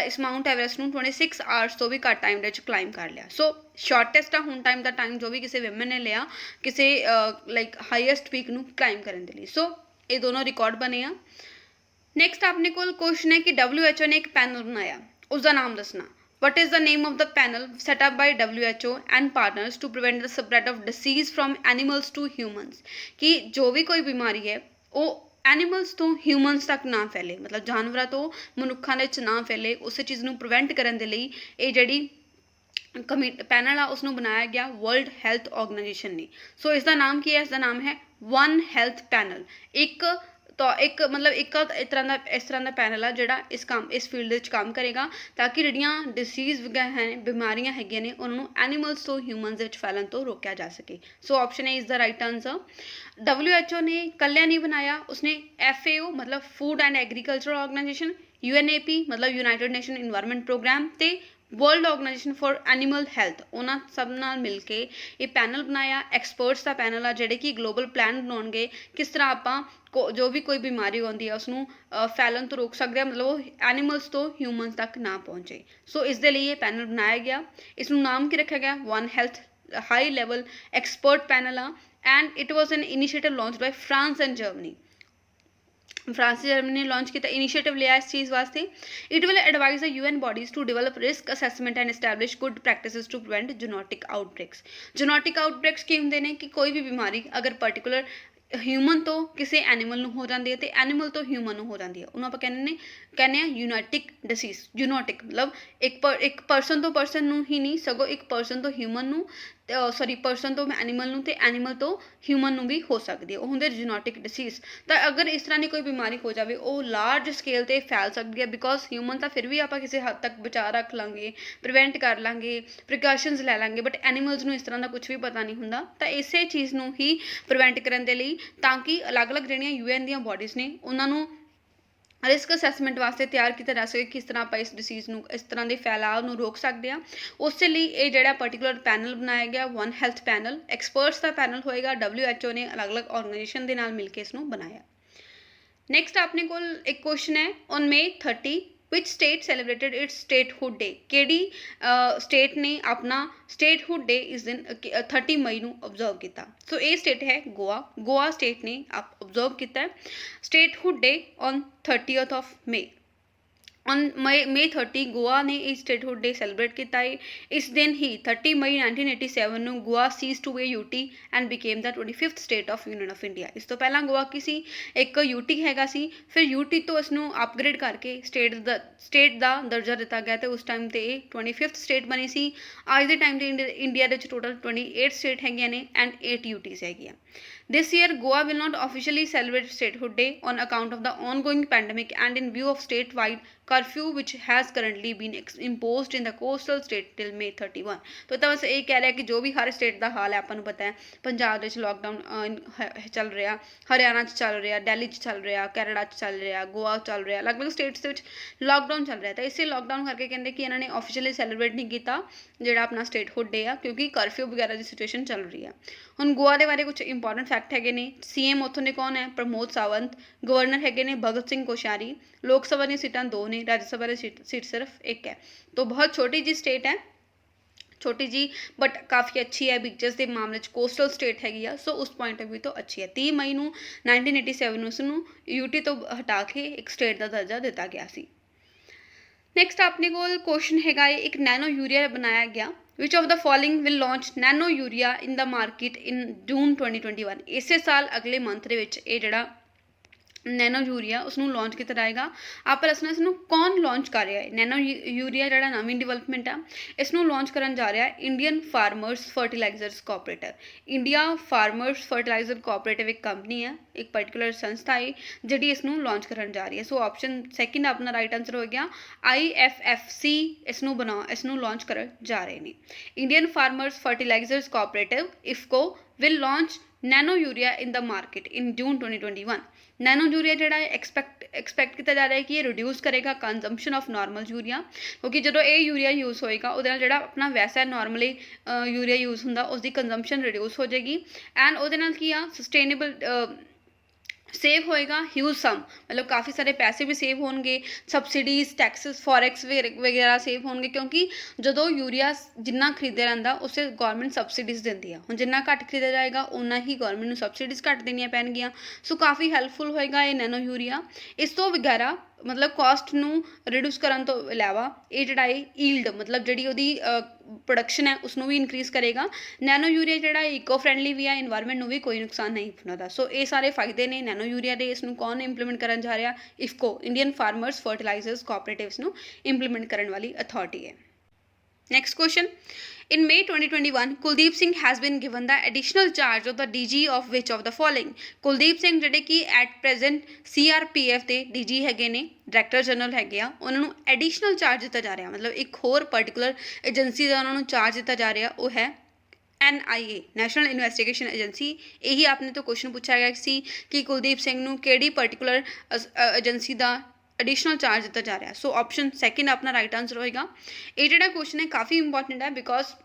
ਇਸ ਮਾਊਂਟ ਐਵਰੈਸਟ ਨੂੰ 26 ਆਵਰਸ ਤੋਂ ਵੀ ਘੱਟ ਟਾਈਮ ਦੇ ਵਿੱਚ ਕਲਾਈਮ ਕਰ ਲਿਆ। ਸੋ ਸ਼ਾਰਟੈਸਟ ਆ ਹੁਣ ਟਾਈਮ ਦਾ ਟਾਈਮ ਜੋ ਵੀ ਕਿਸੇ ਵਿਮਨ ਨੇ ਲਿਆ ਕਿਸੇ ਲਾਈਕ ਹਾਈਐਸਟ ਪੀਕ ਨੂੰ ਕਲਾਈਮ ਕਰਨ ਦੇ ਲਈ। ਸੋ ਇਹ ਦੋਨੋਂ ਰਿਕਾਰਡ ਬਣੇ ਆ। ਨੈਕਸਟ ਆਪਣੇ ਕੋਲ ਕੁਐਸਚਨ ਹੈ ਕਿ WHO ਨੇ ਇੱਕ ਪੈਨਲ ਬਣਾਇਆ, ਉਸਦਾ ਨਾਮ ਦੱਸਣਾ। What is the name of the panel set up by WHO and partners to prevent the spread of disease from animals to humans? ਕਿ ਜੋ ਵੀ ਕੋਈ ਬਿਮਾਰੀ ਹੈ ਉਹ ਐਨੀਮਲਸ ਤੋਂ ਹਿਊਮਨਸ ਤੱਕ ਨਾ ਫੈਲੇ, ਮਤਲਬ ਜਾਨਵਰਾਂ ਤੋਂ ਮਨੁੱਖਾਂ ਦੇ ਵਿੱਚ ਨਾ ਫੈਲੇ, ਉਸੇ ਚੀਜ਼ ਨੂੰ ਪ੍ਰੀਵੈਂਟ ਕਰਨ ਦੇ ਲਈ ਇਹ ਜਿਹੜੀ ਪੈਨਲ ਆ ਉਸਨੂੰ ਬਣਾਇਆ ਗਿਆ ਵਰਲਡ ਹੈਲਥ ਆਰਗੇਨਾਈਜੇਸ਼ਨ ਨੇ। ਸੋ ਇਸ ਦਾ ਨਾਮ ਕੀ ਹੈ? ਇਸ ਦਾ ਨਾਮ ਹੈ ਵਨ ਹੈਲਥ ਪੈਨਲ। ਇੱਕ ਮਤਲਬ ਇਸ ਤਰ੍ਹਾਂ ਦਾ ਪੈਨਲ ਆ ਜਿਹੜਾ ਇਸ ਫੀਲਡ ਵਿੱਚ ਕੰਮ ਕਰੇਗਾ ਤਾਂ ਕਿ ਜਿਹੜੀਆਂ ਡਿਸੀਜ਼ ਬਿਮਾਰੀਆਂ ਹੈਗੀਆਂ ਨੇ ਉਹਨਾਂ ਨੂੰ ਐਨੀਮਲਸ ਤੋਂ ਹਿਊਮਨਸ ਦੇ ਵਿੱਚ ਫੈਲਣ ਤੋਂ ਰੋਕਿਆ ਜਾ ਸਕੇ। ਸੋ option A is the right answer. WHO ਨੇ ਇਕੱਲਿਆਂ ਨਹੀਂ ਬਣਾਇਆ, ਉਸਨੇ FAO ਮਤਲਬ food and agriculture organisation, UNEP ਮਤਲਬ ਯੂਨਾਈਟਿਡ ਨੇਸ਼ਨ ਇਨਵਾਇਰਨਮੈਂਟ ਪ੍ਰੋਗਰਾਮ ਤੇ world organisation for animal health, ਉਹਨਾਂ ਸਭ ਨਾਲ ਮਿਲ ਕੇ ਇਹ ਪੈਨਲ ਬਣਾਇਆ। ਐਕਸਪਰਟਸ ਦਾ ਪੈਨਲ ਆ ਜਿਹੜੇ ਕਿ ਗਲੋਬਲ ਪਲਾਨ ਬਣਾਉਣਗੇ ਕਿਸ ਤਰ੍ਹਾਂ ਆਪਾਂ ਜੋ ਵੀ ਕੋਈ ਬਿਮਾਰੀ ਆਉਂਦੀ ਹੈ ਉਸਨੂੰ ਫੈਲਣ ਤੋਂ ਰੋਕ ਸਕਦੇ ਹਾਂ, ਮਤਲਬ ਉਹ ਐਨੀਮਲਸ ਤੋਂ ਹਿਊਮਨਸ ਤੱਕ ਨਾ ਪਹੁੰਚੇ। ਸੋ ਇਸ ਦੇ ਲਈ ਇਹ ਪੈਨਲ ਬਣਾਇਆ ਗਿਆ। ਇਸ ਨੂੰ ਨਾਮ ਕੀ ਰੱਖਿਆ ਗਿਆ? One health high level expert panel ਆ। And it was an initiative launch by France and Germany. France Germany ਨੇ ਲਾਂਚ ਕੀਤਾ, ਇਨੀਸ਼ੀਏਟਿਵ ਲਿਆ ਇਸ ਚੀਜ਼ ਵਾਸਤੇ। It will advise the UN bodies to develop risk assessment and establish good practices to prevent zoonotic outbreaks. Zoonotic outbreaks ਕੀ ਹੁੰਦੇ ਨੇ ਕਿ ਕੋਈ ਵੀ ਬਿਮਾਰੀ ਅਗਰ ਪਰਟੀਕੂਲਰ ਹਿਊਮਨ ਤੋਂ ਕਿਸੇ ਐਨੀਮਲ ਨੂੰ ਹੋ ਜਾਂਦੀ ਹੈ ਅਤੇ ਐਨੀਮਲ ਤੋਂ ਹਿਊਮਨ ਨੂੰ ਹੋ ਜਾਂਦੀ ਹੈ, ਉਹਨੂੰ ਆਪਾਂ ਕਹਿੰਦੇ ਹਾਂ ਯੂਨੈਟਿਕ ਡਿਸੀਜ਼। ਯੂਨੋਟਿਕ ਮਤਲਬ ਇੱਕ ਪਰਸਨ ਤੋਂ ਪਰਸਨ ਨੂੰ ਹੀ ਨਹੀਂ, ਸਗੋਂ ਇੱਕ ਪਰਸਨ ਤੋਂ ਹਿਊਮਨ ਨੂੰ, ਸੌਰੀ ਪਰਸਨ ਤੋਂ ਐਨੀਮਲ ਨੂੰ ਅਤੇ ਐਨੀਮਲ ਤੋਂ ਹਿਊਮਨ ਨੂੰ ਵੀ ਹੋ ਸਕਦੀ ਹੈ, ਉਹ ਹੁੰਦੇ ਜੂਨੋਟਿਕ ਡਿਸੀਜ਼। ਤਾਂ ਅਗਰ ਇਸ ਤਰ੍ਹਾਂ ਦੀ ਕੋਈ ਬਿਮਾਰੀ ਹੋ ਜਾਵੇ ਉਹ ਲਾਰਜ ਸਕੇਲ 'ਤੇ ਫੈਲ ਸਕਦੀ ਹੈ, ਬਿਕੋਜ਼ ਹਿਊਮਨ ਤਾਂ ਫਿਰ ਵੀ ਆਪਾਂ ਕਿਸੇ ਹੱਦ ਤੱਕ ਬਚਾਅ ਰੱਖ ਲਾਂਗੇ, ਪ੍ਰੀਵੈਂਟ ਕਰ ਲਾਂਗੇ, ਪ੍ਰੀਕਾਸ਼ਨਸ ਲੈ ਲਾਂਗੇ, ਬਟ ਐਨੀਮਲਸ ਨੂੰ ਇਸ ਤਰ੍ਹਾਂ ਦਾ ਕੁਝ ਵੀ ਪਤਾ ਨਹੀਂ ਹੁੰਦਾ। ਤਾਂ ਇਸੇ ਚੀਜ਼ ਨੂੰ ਹੀ ਪ੍ਰੀਵੈਂਟ ਕਰਨ ਦੇ ਲਈ, ਤਾਂ ਕਿ ਅਲੱਗ-ਅਲੱਗ ਜਿਹੜੀਆਂ UN ਦੀਆਂ ਬੋਡੀਜ਼ ਨੇ ਉਹਨਾਂ ਨੂੰ ਰਿਸਕ ਅਸੈਸਮੈਂਟ ਵਾਸਤੇ ਤਿਆਰ ਕੀਤਾ ਜਾ ਸਕੇ, ਕਿਸ ਤਰ੍ਹਾਂ ਆਪਾਂ ਇਸ ਡਿਸੀਜ਼ ਨੂੰ, ਇਸ ਤਰ੍ਹਾਂ ਦੇ ਫੈਲਾਅ ਨੂੰ ਰੋਕ ਸਕਦੇ ਹਾਂ। ਉਸੇ ਲਈ ਇਹ ਜਿਹੜਾ ਪਰਟੀਕੂਲਰ ਪੈਨਲ ਬਣਾਇਆ ਗਿਆ, ਵਨ ਹੈਲਥ ਪੈਨਲ, ਐਕਸਪਰਟਸ ਦਾ ਪੈਨਲ ਹੋਏਗਾ। WHO ਨੇ ਅਲੱਗ-ਅਲੱਗ ਆਰਗੇਨਾਈਜੇਸ਼ਨ ਦੇ ਨਾਲ ਮਿਲ ਕੇ ਇਸ ਨੂੰ ਬਣਾਇਆ। ਨੈਕਸਟ ਆਪਣੇ ਕੋਲ ਇੱਕ ਕੁਐਸਚਨ ਹੈ, ਔਨ May 30 ਵਿਚ state celebrated its statehood day. ਕਿਹੜੀ ਸਟੇਟ ਨੇ ਆਪਣਾ ਸਟੇਟਹੁੱਡ ਡੇ ਇਸ ਦਿਨ 30 ਮਈ ਨੂੰ ਓਬਜ਼ਰਵ ਕੀਤਾ? ਸੋ ਇਹ ਸਟੇਟ ਹੈ ਗੋਆ। ਗੋਆ ਸਟੇਟ ਨੇ ਓਬਜ਼ਰਵ ਕੀਤਾ statehood day on 30th May। On May 30 Goa ਨੇ ਇਹ ਸਟੇਟਹੁੱਡ ਡੇ ਸੈਲੀਬ੍ਰੇਟ ਕੀਤਾ ਹੈ। ਇਸ ਦਿਨ ਹੀ 30 ਮਈ 1987 ਨੂੰ Goa ceased to be UT and became the 25th state of union of India. ਇਸ ਤੋਂ ਪਹਿਲਾਂ ਗੋਆ ਕੀ ਸੀ? ਇੱਕ UT ਹੈਗਾ ਸੀ, ਫਿਰ UT ਤੋਂ ਇਸ ਨੂੰ ਅਪਗ੍ਰੇਡ ਕਰਕੇ ਸਟੇਟ ਦਾ ਦਰਜਾ ਦਿੱਤਾ ਗਿਆ ਅਤੇ ਉਸ ਟਾਈਮ 'ਤੇ ਇਹ 25th ਸਟੇਟ ਬਣੀ ਸੀ। ਅੱਜ ਦੇ ਟਾਈਮ 'ਤੇ ਇੰਡੀਆ ਦੇ ਵਿੱਚ ਟੋਟਲ 28 ਸਟੇਟ ਹੈਗੀਆਂ ਨੇ ਐਂਡ 8 UTs ਹੈਗੀਆਂ। This year, Goa will not officially celebrate statehood day on account of the ongoing pandemic and in view of statewide curfew which has currently been imposed in the coastal state till May 31। तो बस ये कह रहा है कि जो भी हर state का हाल है अपन पता है, पंजाब ਵਿੱਚ लॉकडाउन ਚੱਲ ਰਿਹਾ, ਹਰਿਆਣਾ 'ਚ ਚੱਲ ਰਿਹਾ, ਦਿੱਲੀ 'ਚ ਚੱਲ ਰਿਹਾ, ਕੈਨੇਡਾ 'ਚ ਚੱਲ ਰਿਹਾ, ਗੋਆ ਚੱਲ ਰਿਹਾ, ਅਲੱਗ-ਅਲੱਗ ਸਟੇਟਸ ਦੇ ਵਿੱਚ ਲੌਕਡਾਊਨ ਚੱਲ ਰਿਹਾ। ਤਾਂ ਇਸੇ ਲੌਕਡਾਊਨ ਕਰਕੇ ਕਹਿੰਦੇ ਕਿ ਇਹਨਾਂ ਨੇ ਆਫੀਸ਼ੀਅਲੀ ਸੈਲੀਬ੍ਰੇਟ ਨਹੀਂ ਕੀਤਾ ਜਿਹੜਾ ਆਪਣਾ ਸਟੇਟਹੁੱਡ ਡੇ ਆ, ਕਿਉਂਕਿ ਕਰਫਿਊ ਵਗੈਰਾ ਦੀ ਸਿਚੁਏਸ਼ਨ ਚੱਲ ਰਹੀ ਆ। ਹੁਣ ਗੋਆ ਦੇ ਬਾਰੇ ਕੁਝ ਇੰਪੋਰਟੈਂਟ ਫੈਕਟ ਹੈਗੇ ਨੇ। CM ਉੱਥੋਂ ਦੇ ਕੌਣ ਹੈ? ਪ੍ਰਮੋਦ ਸਾਵੰਤ। ਗਵਰਨਰ ਹੈਗੇ ਨੇ ਭਗਤ ਸਿੰਘ ਕੋਸ਼ਿਆਰੀ। ਲੋਕ ਸਭਾ ਦੀਆਂ ਸੀਟਾਂ 2 ਨੇ, ਰਾਜ ਸਭਾ ਦੀ सीट सिर्फ 1 है। तो बहुत छोटी जी स्टेट है, छोटी जी बट काफ़ी अच्छी है। बीचेस के मामले कोस्टल स्टेट हैगी आ, सो उस पॉइंट ऑफ व्यू तो अच्छी है। 30 मई ਨੂੰ 1987 उसनू UT तो हटा के एक स्टेट का दर्जा दिता गया सी। नैक्सट अपने कोल क्वेश्चन हैगा एक नैनो यूरिया बनाया गया। Which of the following will launch nano urea in the market in June 2021। इसे साल अगले मंथ ਦੇ ਵਿੱਚ ਇਹ ਜਿਹੜਾ नैनो यूरिया उसनू लॉन्च किया जाएगा। आप दसना इसनू कौन लॉन्च कर रहा है? नैनो यूरिया जो नवीं डिवेलपमेंट है इसनू लॉन्च करन जा रहा है Indian farmers fertilizers cooperative. India farmers fertilizer cooperative एक कंपनी है, एक पर्टिकुलर संस्था है जी इसनू लॉन्च करन जा रही है। सो ऑप्शन सैकेंड अपना राइट आंसर हो गया IFFC इसनू लॉन्च कर जा रहे हैं। Indian farmers fertilizers cooperative IFFCO will launch nano urea in the market in June 2021। Nano urea जोड़ा एक्सपैक्ट किया जा रहा है कि ये रिड्यूस करेगा कंजम्पशन ऑफ नॉर्मल यूरिया, क्योंकि जो ये यूरिया यूज़ होएगा वो जो अपना वैसा नॉर्मली यूरिया यूज़ होंगे उसकी कंजम्पशन रिड्यूस हो जाएगी एंड वो की आ सस्टेनेबल सेव होएगा ह्यूज सम, मतलब काफ़ी सारे पैसे भी सेव होंगे, सबसिडीज़ टैक्सेस फॉरैक्स वगैरह सेव होंगे, क्योंकि जो यूरिया जिन्ना खरीदया रहिंदा उसे गौरमेंट सबसिडीज़ दिंदी है। हुण जिन्ना घट खरीदया जाएगा उन्ना ही गौरमेंट नूं सबसिडीज़ घट देनियां पैणगियां। सो काफ़ी हैल्पफुल होएगा ये नैनो यूरिया। इस तो वगैरह मतलब कॉस्ट नूं रिड्यूस करन तो इलावा ये जिहड़ा ईल्ड मतलब जिहड़ी उहदी प्रोडक्शन है उसनूं भी इनक्रीज़ करेगा। नैनो यूरिया जिहड़ा इको फ्रेंडली भी है, इन्वायरमेंट नूं भी कोई नुकसान नहीं पहुंचाता। सो ये सारे फायदे ने नैनो यूरिया दे। इसनूं कौन इंप्लीमेंट करन जा रहा? IFFCO Indian farmers fertilizers cooperatives नूं इंप्लीमेंट करन वाली अथॉरिटी है। Next question. In May 2021, Kuldeep Singh has been given the additional charge of the DG of which of the following? Kuldeep Singh ਜਿਹੜੇ ਕਿ at present CRPF ਦੇ DG ਹੈਗੇ ਨੇ, director general ਹੈਗੇ ਆ, ਉਹਨਾਂ ਨੂੰ ਐਡੀਸ਼ਨਲ ਚਾਰਜ ਦਿੱਤਾ ਜਾ ਰਿਹਾ, ਮਤਲਬ ਇੱਕ ਹੋਰ ਪਾਰਟਿਕੂਲਰ ਏਜੰਸੀ ਦਾ ਉਹਨਾਂ ਨੂੰ ਚਾਰਜ ਦਿੱਤਾ ਜਾ ਰਿਹਾ, ਉਹ ਹੈ NIA ਨੈਸ਼ਨਲ ਇਨਵੈਸਟੀਗੇਸ਼ਨ ਏਜੰਸੀ। ਇਹੀ ਆਪਣੇ ਤੋਂ ਕੁਐਸਚਨ ਪੁੱਛਿਆ ਗਿਆ ਸੀ ਕਿ ਕੁਲਦੀਪ ਸਿੰਘ ਨੂੰ ਕਿਹੜੀ ਪਾਰਟਿਕੂਲਰ ਏਜੰਸੀ ਦਾ एडिशनल चार्ज दिता जा रहा है। सो ऑप्शन सैकेंड अपना राइट आंसर होएगा। ये जो क्वेश्चन है काफ़ी इंपॉर्टेंट है, because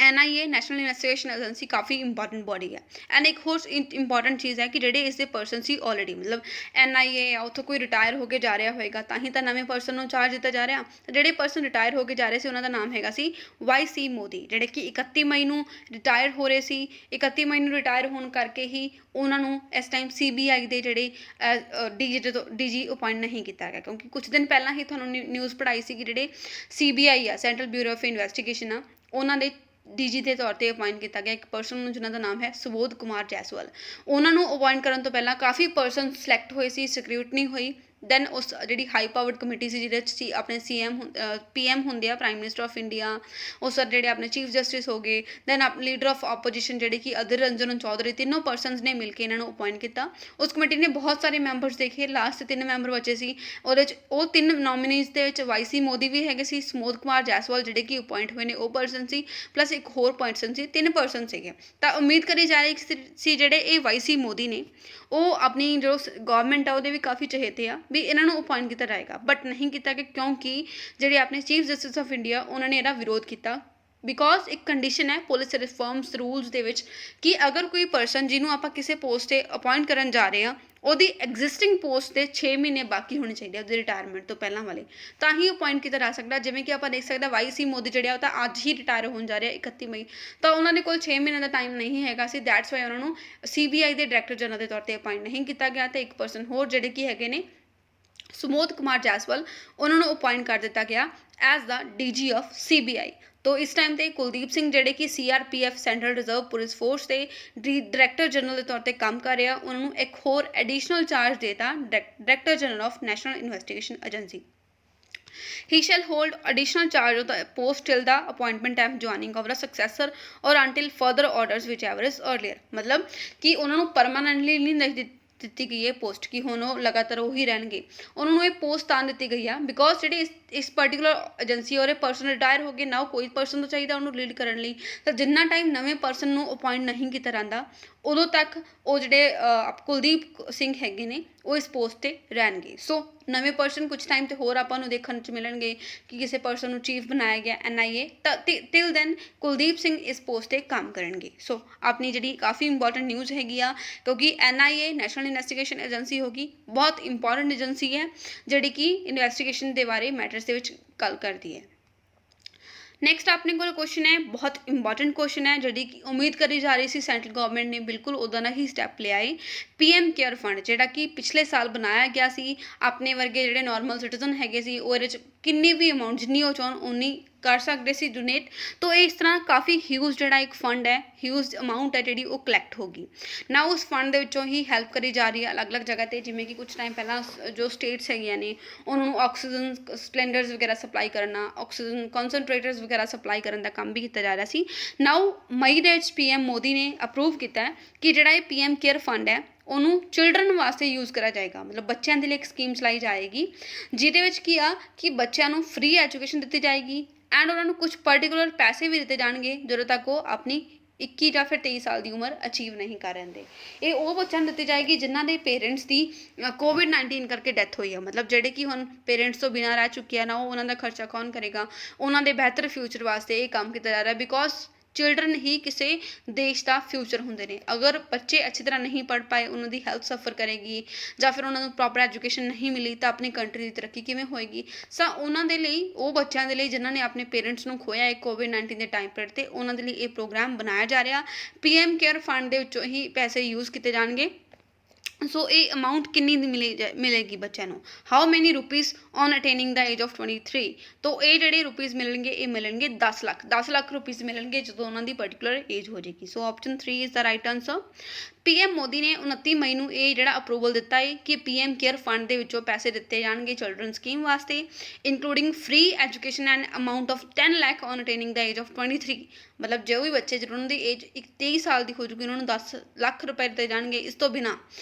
NIA national investigation agency काफ़ी इंपॉर्टेंट बॉडी है। एंड एक होर इंपॉर्टेंट चीज़ है कि जेडे इसके पर्सन सी ऑलरेडी मतलब NIA आ उत्थों कोई रिटायर होकर जा रहा होएगा तां ही तां नवें पर्सन नूं चार्ज दिता जा रहा। तो जेडे पर्सन रिटायर होकर जा रहे थे उन्होंने नाम हैगा सी YC मोदी, जेडे कि 31 मई नूं रिटायर हो रहे सी। 31 मई नूं रिटायर होने करके ही उन्होंने इस टाइम CBI के जेडे DG अपॉइंट नहीं किया गया, क्योंकि कुछ दिन पहला ही तुहानूं न्यूज़ पढ़ाई सी कि जेडे CBI आ सेंट्रल ब्यूरो ऑफ इन्वेस्टिगेशन आ उन्होंने ਡੀਜੀ ਦੇ ਤੌਰ ਤੇ ਅਪਾਇੰਟ ਕੀਤਾ ਗਿਆ ਇੱਕ ਪਰਸਨ ਨੂੰ, ਜਿਨ੍ਹਾਂ ਦਾ ਨਾਮ ਹੈ ਸੁਬੋਧ ਕੁਮਾਰ ਜੈਸਵਾਲ। ਉਹਨਾਂ ਨੂੰ ਅਪਾਇੰਟ ਕਰਨ ਤੋਂ ਪਹਿਲਾਂ ਕਾਫੀ ਪਰਸਨ ਸਿਲੈਕਟ ਹੋਏ ਸੀ, ਸਕਰੂਟਨੀ ਹੋਈ। ਦੈਨ ਉਸ ਜਿਹੜੀ ਹਾਈ ਪਾਵਰਡ ਕਮੇਟੀ ਸੀ ਜਿਹਦੇ 'ਚ ਸੀ ਆਪਣੇ PM ਹੁੰਦੇ ਆ, ਪ੍ਰਾਈਮ ਮਿਨਿਸਟਰ ਆਫ ਇੰਡੀਆ, ਉਸ ਜਿਹੜੇ ਆਪਣੇ ਚੀਫ ਜਸਟਿਸ ਹੋ ਗਏ, ਦੈਨ ਲੀਡਰ ਆਫ ਆਪੋਜੀਸ਼ਨ ਜਿਹੜੇ ਕਿ ਅਧੀਰ ਰੰਜਨ ਚੌਧਰੀ, ਤਿੰਨੋਂ ਪਰਸਨਸ ਨੇ ਮਿਲ ਕੇ ਇਹਨਾਂ ਨੂੰ ਅਪਾਇੰਟ ਕੀਤਾ। ਉਸ ਕਮੇਟੀ ਨੇ ਬਹੁਤ ਸਾਰੇ ਮੈਂਬਰਸ ਦੇਖੇ, ਲਾਸਟ 3 ਮੈਂਬਰ ਬਚੇ ਸੀ। ਉਹਦੇ 'ਚ ਉਹ 3 ਨੋਮੀਨੀਜ਼ ਦੇ ਵਿੱਚ YC ਮੋਦੀ ਵੀ ਹੈਗੇ ਸੀ, ਸੁਬੋਧ ਕੁਮਾਰ ਜੈਸਵਾਲ ਜਿਹੜੇ ਕਿ ਅਪਾਇੰਟ ਹੋਏ ਨੇ ਉਹ ਪਰਸਨ ਸੀ, ਪਲੱਸ ਇੱਕ ਹੋਰ ਪਰਸਨ ਸੀ, 3 ਪਰਸਨ ਸੀਗੇ। ਤਾਂ ਉਮੀਦ ਕਰੀ ਜਾ ਰਹੀ ਸੀ ਜਿਹੜੇ ਇਹ YC ਮੋਦੀ ਨੇ ਉਹ ਆਪਣੀ ਜੋ ਗਵਰਨਮੈਂਟ ਆ ਉਹਦੇ ਵੀ ਕਾਫੀ ਚਹੇਤੇ ਆ ਵੀ ਇਹਨਾਂ ਨੂੰ ਅਪਾਇੰਟ ਕੀਤਾ ਜਾਏਗਾ, ਬਟ ਨਹੀਂ ਕੀਤਾ ਕਿ ਕਿਉਂਕਿ ਜਿਹੜੇ ਆਪਣੇ ਚੀਫ ਜਸਟਿਸ ਆਫ ਇੰਡੀਆ ਉਹਨਾਂ ਨੇ ਇਹਦਾ ਵਿਰੋਧ ਕੀਤਾ। ਬਿਕੋਜ਼ ਇੱਕ ਕੰਡੀਸ਼ਨ ਹੈ ਪੁਲਿਸ ਰਿਫਾਰਮਸ ਰੂਲਸ ਦੇ ਵਿੱਚ ਕਿ ਅਗਰ ਕੋਈ ਪਰਸਨ ਜਿਹਨੂੰ ਆਪਾਂ ਕਿਸੇ ਪੋਸਟ 'ਤੇ ਅਪਾਇੰਟ ਕਰਨ ਜਾ ਰਹੇ ਹਾਂ ਉਹਦੀ ਐਗਜ਼ਿਸਟਿੰਗ ਪੋਸਟ 'ਤੇ 6 ਮਹੀਨੇ ਬਾਕੀ ਹੋਣੇ ਚਾਹੀਦੇ ਉਹਦੀ ਰਿਟਾਇਰਮੈਂਟ ਤੋਂ ਪਹਿਲਾਂ ਵਾਲੇ, ਤਾਂ ਹੀ ਅਪਾਇੰਟ ਕੀਤਾ ਜਾ ਸਕਦਾ। ਜਿਵੇਂ ਕਿ ਆਪਾਂ ਦੇਖ ਸਕਦੇ YC ਮੋਦੀ ਜਿਹੜੇ ਆ ਉਹ ਤਾਂ ਅੱਜ ਹੀ ਰਿਟਾਇਰ ਹੋਣ ਜਾ ਰਿਹਾ 31 ਮਈ, ਤਾਂ ਉਹਨਾਂ ਦੇ ਕੋਲ 6 ਮਹੀਨੇ ਦਾ ਟਾਈਮ ਨਹੀਂ ਹੈਗਾ ਸੀ। ਦੈਟਸ ਵਾਈ ਉਹਨਾਂ ਨੂੰ CBI ਦੇ ਡਾਇਰੈਕਟਰ ਜਨਰਲ ਦੇ ਤੌਰ 'ਤੇ ਅਪਾਇੰਟ ਨਹੀਂ ਕੀਤਾ ਗਿਆ। ਤੇ ਇੱਕ ਪਰਸਨ ਹੋਰ ਜਿਹੜੇ ਕਿ ਹੈਗੇ ਨੇ ਸੁਬੋਧ ਕੁਮਾਰ ਜੈਸਵਾਲ, ਉਹਨਾਂ ਨੂੰ ਅਪਾਇੰਟ ਕਰ ਦਿੱਤਾ ਗਿਆ as the DG of CBI। तो इस टाइम ਤੇ ਕੁਲਦੀਪ ਸਿੰਘ ਜਿਹੜੇ ਕਿ CRPF central reserve police force ਦੇ ਡਾਇਰੈਕਟਰ ਜਨਰਲ ਦੇ ਤੌਰ ਤੇ ਕੰਮ ਕਰ ਰਿਹਾ, ਉਹਨਾਂ ਨੂੰ ਇੱਕ ਹੋਰ ਐਡੀਸ਼ਨਲ ਚਾਰਜ ਦੇਤਾ director general of national investigation agency. He shall hold additional charge of the post till the appointment time joining of the successor or until further orders whichever is earlier। मतलब कि ਉਹਨਾਂ ਨੂੰ permanently ਨਹੀਂ ਦਿੱਤੀ ਗਈ ਹੈ post ਕਿ ਹੁਣ ਉਹ ਲਗਾਤਾਰ ਉਹੀ ਰਹਿਣਗੇ, ਉਹਨਾਂ ਨੂੰ ਇਹ ਪੋਸਟ ਤਾਂ ਦਿੱਤੀ ਗਈ ਆ ਬਿਕੋਜ਼ ਜਿਹੜੇ ਇਸ ਪਰਟੀਕੂਲਰ ਏਜੰਸੀ ਔਰ ਇਹ ਪਰਸਨ ਰਿਟਾਇਰ ਹੋ ਗਏ ਨਾ, ਉਹ ਕੋਈ ਪਰਸਨ ਤਾਂ ਚਾਹੀਦਾ ਉਹਨੂੰ ਲੀਡ ਕਰਨ ਲਈ। ਤਾਂ ਜਿੰਨਾ ਟਾਈਮ ਨਵੇਂ ਪਰਸਨ ਨੂੰ ਅਪਾਇੰਟ ਨਹੀਂ ਕੀਤਾ ਜਾਂਦਾ ਉਦੋਂ ਤੱਕ ਉਹ ਜਿਹੜੇ ਕੁਲਦੀਪ ਸਿੰਘ ਹੈਗੇ ਨੇ ਉਹ ਇਸ ਪੋਸਟ 'ਤੇ ਰਹਿਣਗੇ। ਸੋ ਨਵੇਂ ਪਰਸਨ ਕੁਝ ਟਾਈਮ 'ਤੇ ਹੋਰ ਆਪਾਂ ਨੂੰ ਦੇਖਣ 'ਚ ਮਿਲਣਗੇ ਕਿ ਕਿਸੇ ਪਰਸਨ ਨੂੰ ਚੀਫ ਬਣਾਇਆ ਗਿਆ NIA, ਤਾਂ ਟਿਲ ਦੈਨ ਕੁਲਦੀਪ ਸਿੰਘ ਇਸ ਪੋਸਟ 'ਤੇ ਕੰਮ ਕਰਨਗੇ। ਸੋ ਆਪਣੀ ਜਿਹੜੀ ਕਾਫੀ ਇੰਪੋਰਟੈਂਟ ਨਿਊਜ਼ ਹੈਗੀ ਆ, ਕਿਉਂਕਿ NIA ਨੈਸ਼ਨਲ ਇਨਵੈਸਟੀਗੇਸ਼ਨ ਏਜੰਸੀ ਹੋਗੀ, ਬਹੁਤ ਇੰਪੋਰਟੈਂਟ ਏਜੰਸੀ ਹੈ ਜਿਹੜੀ ਕਿ ਇਨਵੈਸਟੀਗੇਸ਼ਨ ਦੇ ਬਾਰੇ ਮੈਟਰਸ ਦੇ ਵਿੱਚ ਗੱਲ ਕਰਦੀ ਹੈ। ਨੈਕਸਟ ਆਪਣੇ ਕੋਲ ਕੁਐਸਚਨ ਹੈ, ਬਹੁਤ ਇੰਪੋਰਟੈਂਟ ਕੁਐਸਚਨ ਹੈ, ਜਿਹੜੀ ਕਿ ਉਮੀਦ ਕਰੀ ਜਾ ਰਹੀ ਸੀ ਸੈਂਟਰਲ ਗਵਰਨਮੈਂਟ ਨੇ ਬਿਲਕੁਲ ਉਹਦਾ ਨਾ ਹੀ ਸਟੈਪ ਲਿਆ ਹੈ। PM ਕੇਅਰ ਫੰਡ ਜਿਹੜਾ ਕਿ ਪਿਛਲੇ ਸਾਲ ਬਣਾਇਆ ਗਿਆ ਸੀ, ਆਪਣੇ ਵਰਗੇ ਜਿਹੜੇ ਨਾਰਮਲ ਸਿਟੀਜ਼ਨ ਹੈਗੇ ਸੀ ਉਹ ਇਹਦੇ 'ਚ ਕਿੰਨੀ ਵੀ ਅਮਾਊਂਟ ਜਿੰਨੀ ਉਹ ਚਾਹਣ ਉਨੀ ਕਰ ਸਕਦੇ ਸੀ ਡੋਨੇਟ। ਤਾਂ ਇਸ ਤਰ੍ਹਾਂ ਕਾਫੀ ਹਿਊਜ ਜਿਹੜਾ ਇੱਕ ਫੰਡ ਹੈ, ਹਿਊਜ ਅਮਾਊਂਟ ਹੈ ਜਿਹੜੀ ਉਹ ਕਲੈਕਟ ਹੋਗੀ ਨਾ। ਉਸ ਫੰਡ ਦੇ ਵਿੱਚੋਂ ਹੀ ਹੈਲਪ ਕਰੀ ਜਾ ਰਹੀ ਹੈ ਅਲੱਗ-ਅਲੱਗ ਜਗ੍ਹਾ 'ਤੇ, ਜਿਵੇਂ ਕਿ ਕੁਝ ਟਾਈਮ ਪਹਿਲਾਂ ਜੋ ਸਟੇਟਸ ਹੈਗੀਆਂ ਨੇ ਉਹਨਾਂ ਨੂੰ ਆਕਸੀਜਨ ਸਿਲੰਡਰਸ ਵਗੈਰਾ ਸਪਲਾਈ ਕਰਨਾ, ਆਕਸੀਜਨ ਕਨਸਨਟ੍ਰੇਟਰਸ ਵਗੈਰਾ ਸਪਲਾਈ ਕਰਨ ਦਾ ਕੰਮ ਵੀ ਕੀਤਾ ਜਾ ਰਿਹਾ ਸੀ। ਨਾਓ ਮਈ ਦੇ ਵਿੱਚ PM ਮੋਦੀ ਨੇ ਅਪਰੂਵ ਕੀਤਾ ਕਿ ਜਿਹੜਾ ਇਹ PM ਕੇਅਰ ਫੰਡ ਹੈ ਉਹਨੂੰ ਚਿਲਡਰਨ ਵਾਸਤੇ ਯੂਜ਼ ਕਰਿਆ ਜਾਏਗਾ, ਮਤਲਬ ਬੱਚਿਆਂ ਦੇ ਲਈ ਇੱਕ ਸਕੀਮ ਚਲਾਈ ਜਾਏਗੀ ਜਿਹਦੇ ਵਿੱਚ ਕੀ ਆ ਕਿ ਬੱਚਿਆਂ ਨੂੰ ਫ੍ਰੀ ਐਜੂਕੇਸ਼ਨ ਦਿੱਤੀ ਜਾਏਗੀ ਐਂਡ ਉਹਨਾਂ ਨੂੰ ਕੁਝ ਪਰਟੀਕੂਲਰ ਪੈਸੇ ਵੀ ਦਿੱਤੇ ਜਾਣਗੇ ਜਦੋਂ ਤੱਕ ਉਹ ਆਪਣੀ 21 ਜਾਂ ਫਿਰ 23 ਸਾਲ ਦੀ ਉਮਰ ਅਚੀਵ ਨਹੀਂ ਕਰ ਰਹਿੰਦੇ। ਇਹ ਉਹ ਬੱਚਿਆਂ ਨੂੰ ਦਿੱਤੀ ਜਾਏਗੀ ਜਿਨ੍ਹਾਂ ਦੇ ਪੇਰੈਂਟਸ ਦੀ COVID-19 ਕਰਕੇ ਡੈਥ ਹੋਈ ਆ, ਮਤਲਬ ਜਿਹੜੇ ਕਿ ਹੁਣ ਪੇਰੈਂਟਸ ਤੋਂ ਬਿਨਾਂ ਰਹਿ ਚੁੱਕੇ ਆ ਨਾ, ਉਹ ਉਹਨਾਂ ਦਾ ਖਰਚਾ ਕੌਣ ਕਰੇਗਾ, ਉਹਨਾਂ ਦੇ ਬਿਹਤਰ ਫਿਊਚਰ ਵਾਸਤੇ ਇਹ ਕੰਮ ਕੀਤਾ ਜਾ ਰਿਹਾ। ਬਿਕੋਜ਼ ਚਿਲਡਰਨ ਹੀ ਕਿਸੇ ਦੇਸ਼ ਦਾ ਫਿਊਚਰ ਹੁੰਦੇ ਨੇ। ਅਗਰ ਬੱਚੇ ਅੱਛੀ ਤਰ੍ਹਾਂ ਨਹੀਂ ਪੜ੍ਹ ਪਾਏ, ਉਹਨਾਂ ਦੀ ਹੈਲਥ ਸਫਰ ਕਰੇਗੀ ਜਾਂ ਫਿਰ ਉਹਨਾਂ ਨੂੰ ਪ੍ਰੋਪਰ ਐਜੂਕੇਸ਼ਨ ਨਹੀਂ ਮਿਲੀ ਤਾਂ ਆਪਣੀ ਕੰਟਰੀ ਦੀ ਤਰੱਕੀ ਕਿਵੇਂ ਹੋਏਗੀ। ਸੋ ਉਹਨਾਂ ਦੇ ਲਈ, ਉਹ ਬੱਚਿਆਂ ਦੇ ਲਈ ਜਿਨ੍ਹਾਂ ਨੇ ਆਪਣੇ ਪੇਰੈਂਟਸ ਨੂੰ ਖੋਇਆ ਹੈ COVID-19 ਦੇ ਟਾਈਮ ਪੀਰੀਅਡ 'ਤੇ, ਉਹਨਾਂ ਦੇ ਲਈ ਇਹ ਪ੍ਰੋਗਰਾਮ ਬਣਾਇਆ ਜਾ ਰਿਹਾ। PM ਕੇਅਰ ਫੰਡ ਦੇ ਵਿੱਚੋਂ ਹੀ ਪੈਸੇ ਯੂਜ਼ ਕੀਤੇ ਜਾਣਗੇ। ਸੋ ਇਹ ਅਮਾਊਂਟ ਕਿੰਨੀ ਦੀ ਮਿਲੇਗੀ ਬੱਚਿਆਂ ਨੂੰ, how many rupees on attaining the age of 23। ਤਾਂ ਇਹ ਜਿਹੜੇ ਰੁਪੀਜ਼ ਮਿਲਣਗੇ ਇਹ ਮਿਲਣਗੇ 10 ਲੱਖ ਰੁਪੀਜ਼ ਮਿਲਣਗੇ ਜਦੋਂ ਉਹਨਾਂ ਦੀ ਪਰਟੀਕੂਲਰ ਏਜ ਹੋ ਜਾਏਗੀ। ਸੋ option 3 is the right answer. PM Modi ਨੇ 29 ਮਈ ਨੂੰ ਇਹ ਜਿਹੜਾ ਅਪਰੂਵਲ ਦਿੱਤਾ ਹੈ ਕਿ PM ਕੇਅਰ ਫੰਡ ਦੇ ਵਿੱਚੋਂ ਪੈਸੇ ਦਿੱਤੇ ਜਾਣਗੇ ਚਿਲਡਰਨ ਸਕੀਮ ਵਾਸਤੇ, including free education and amount of 10 lakh on attaining the age of 23। ਮਤਲਬ ਜੋ ਵੀ ਬੱਚੇ ਜਦੋਂ ਉਹਨਾਂ ਦੀ ਏਜ 23 ਸਾਲ ਦੀ ਹੋ ਜੂਗੀ ਉਹਨਾਂ ਨੂੰ 10 ਲੱਖ ਰੁਪਏ ਦਿੱਤੇ ਜਾਣਗੇ। ਇਸ ਤੋਂ ਬਿਨਾਂ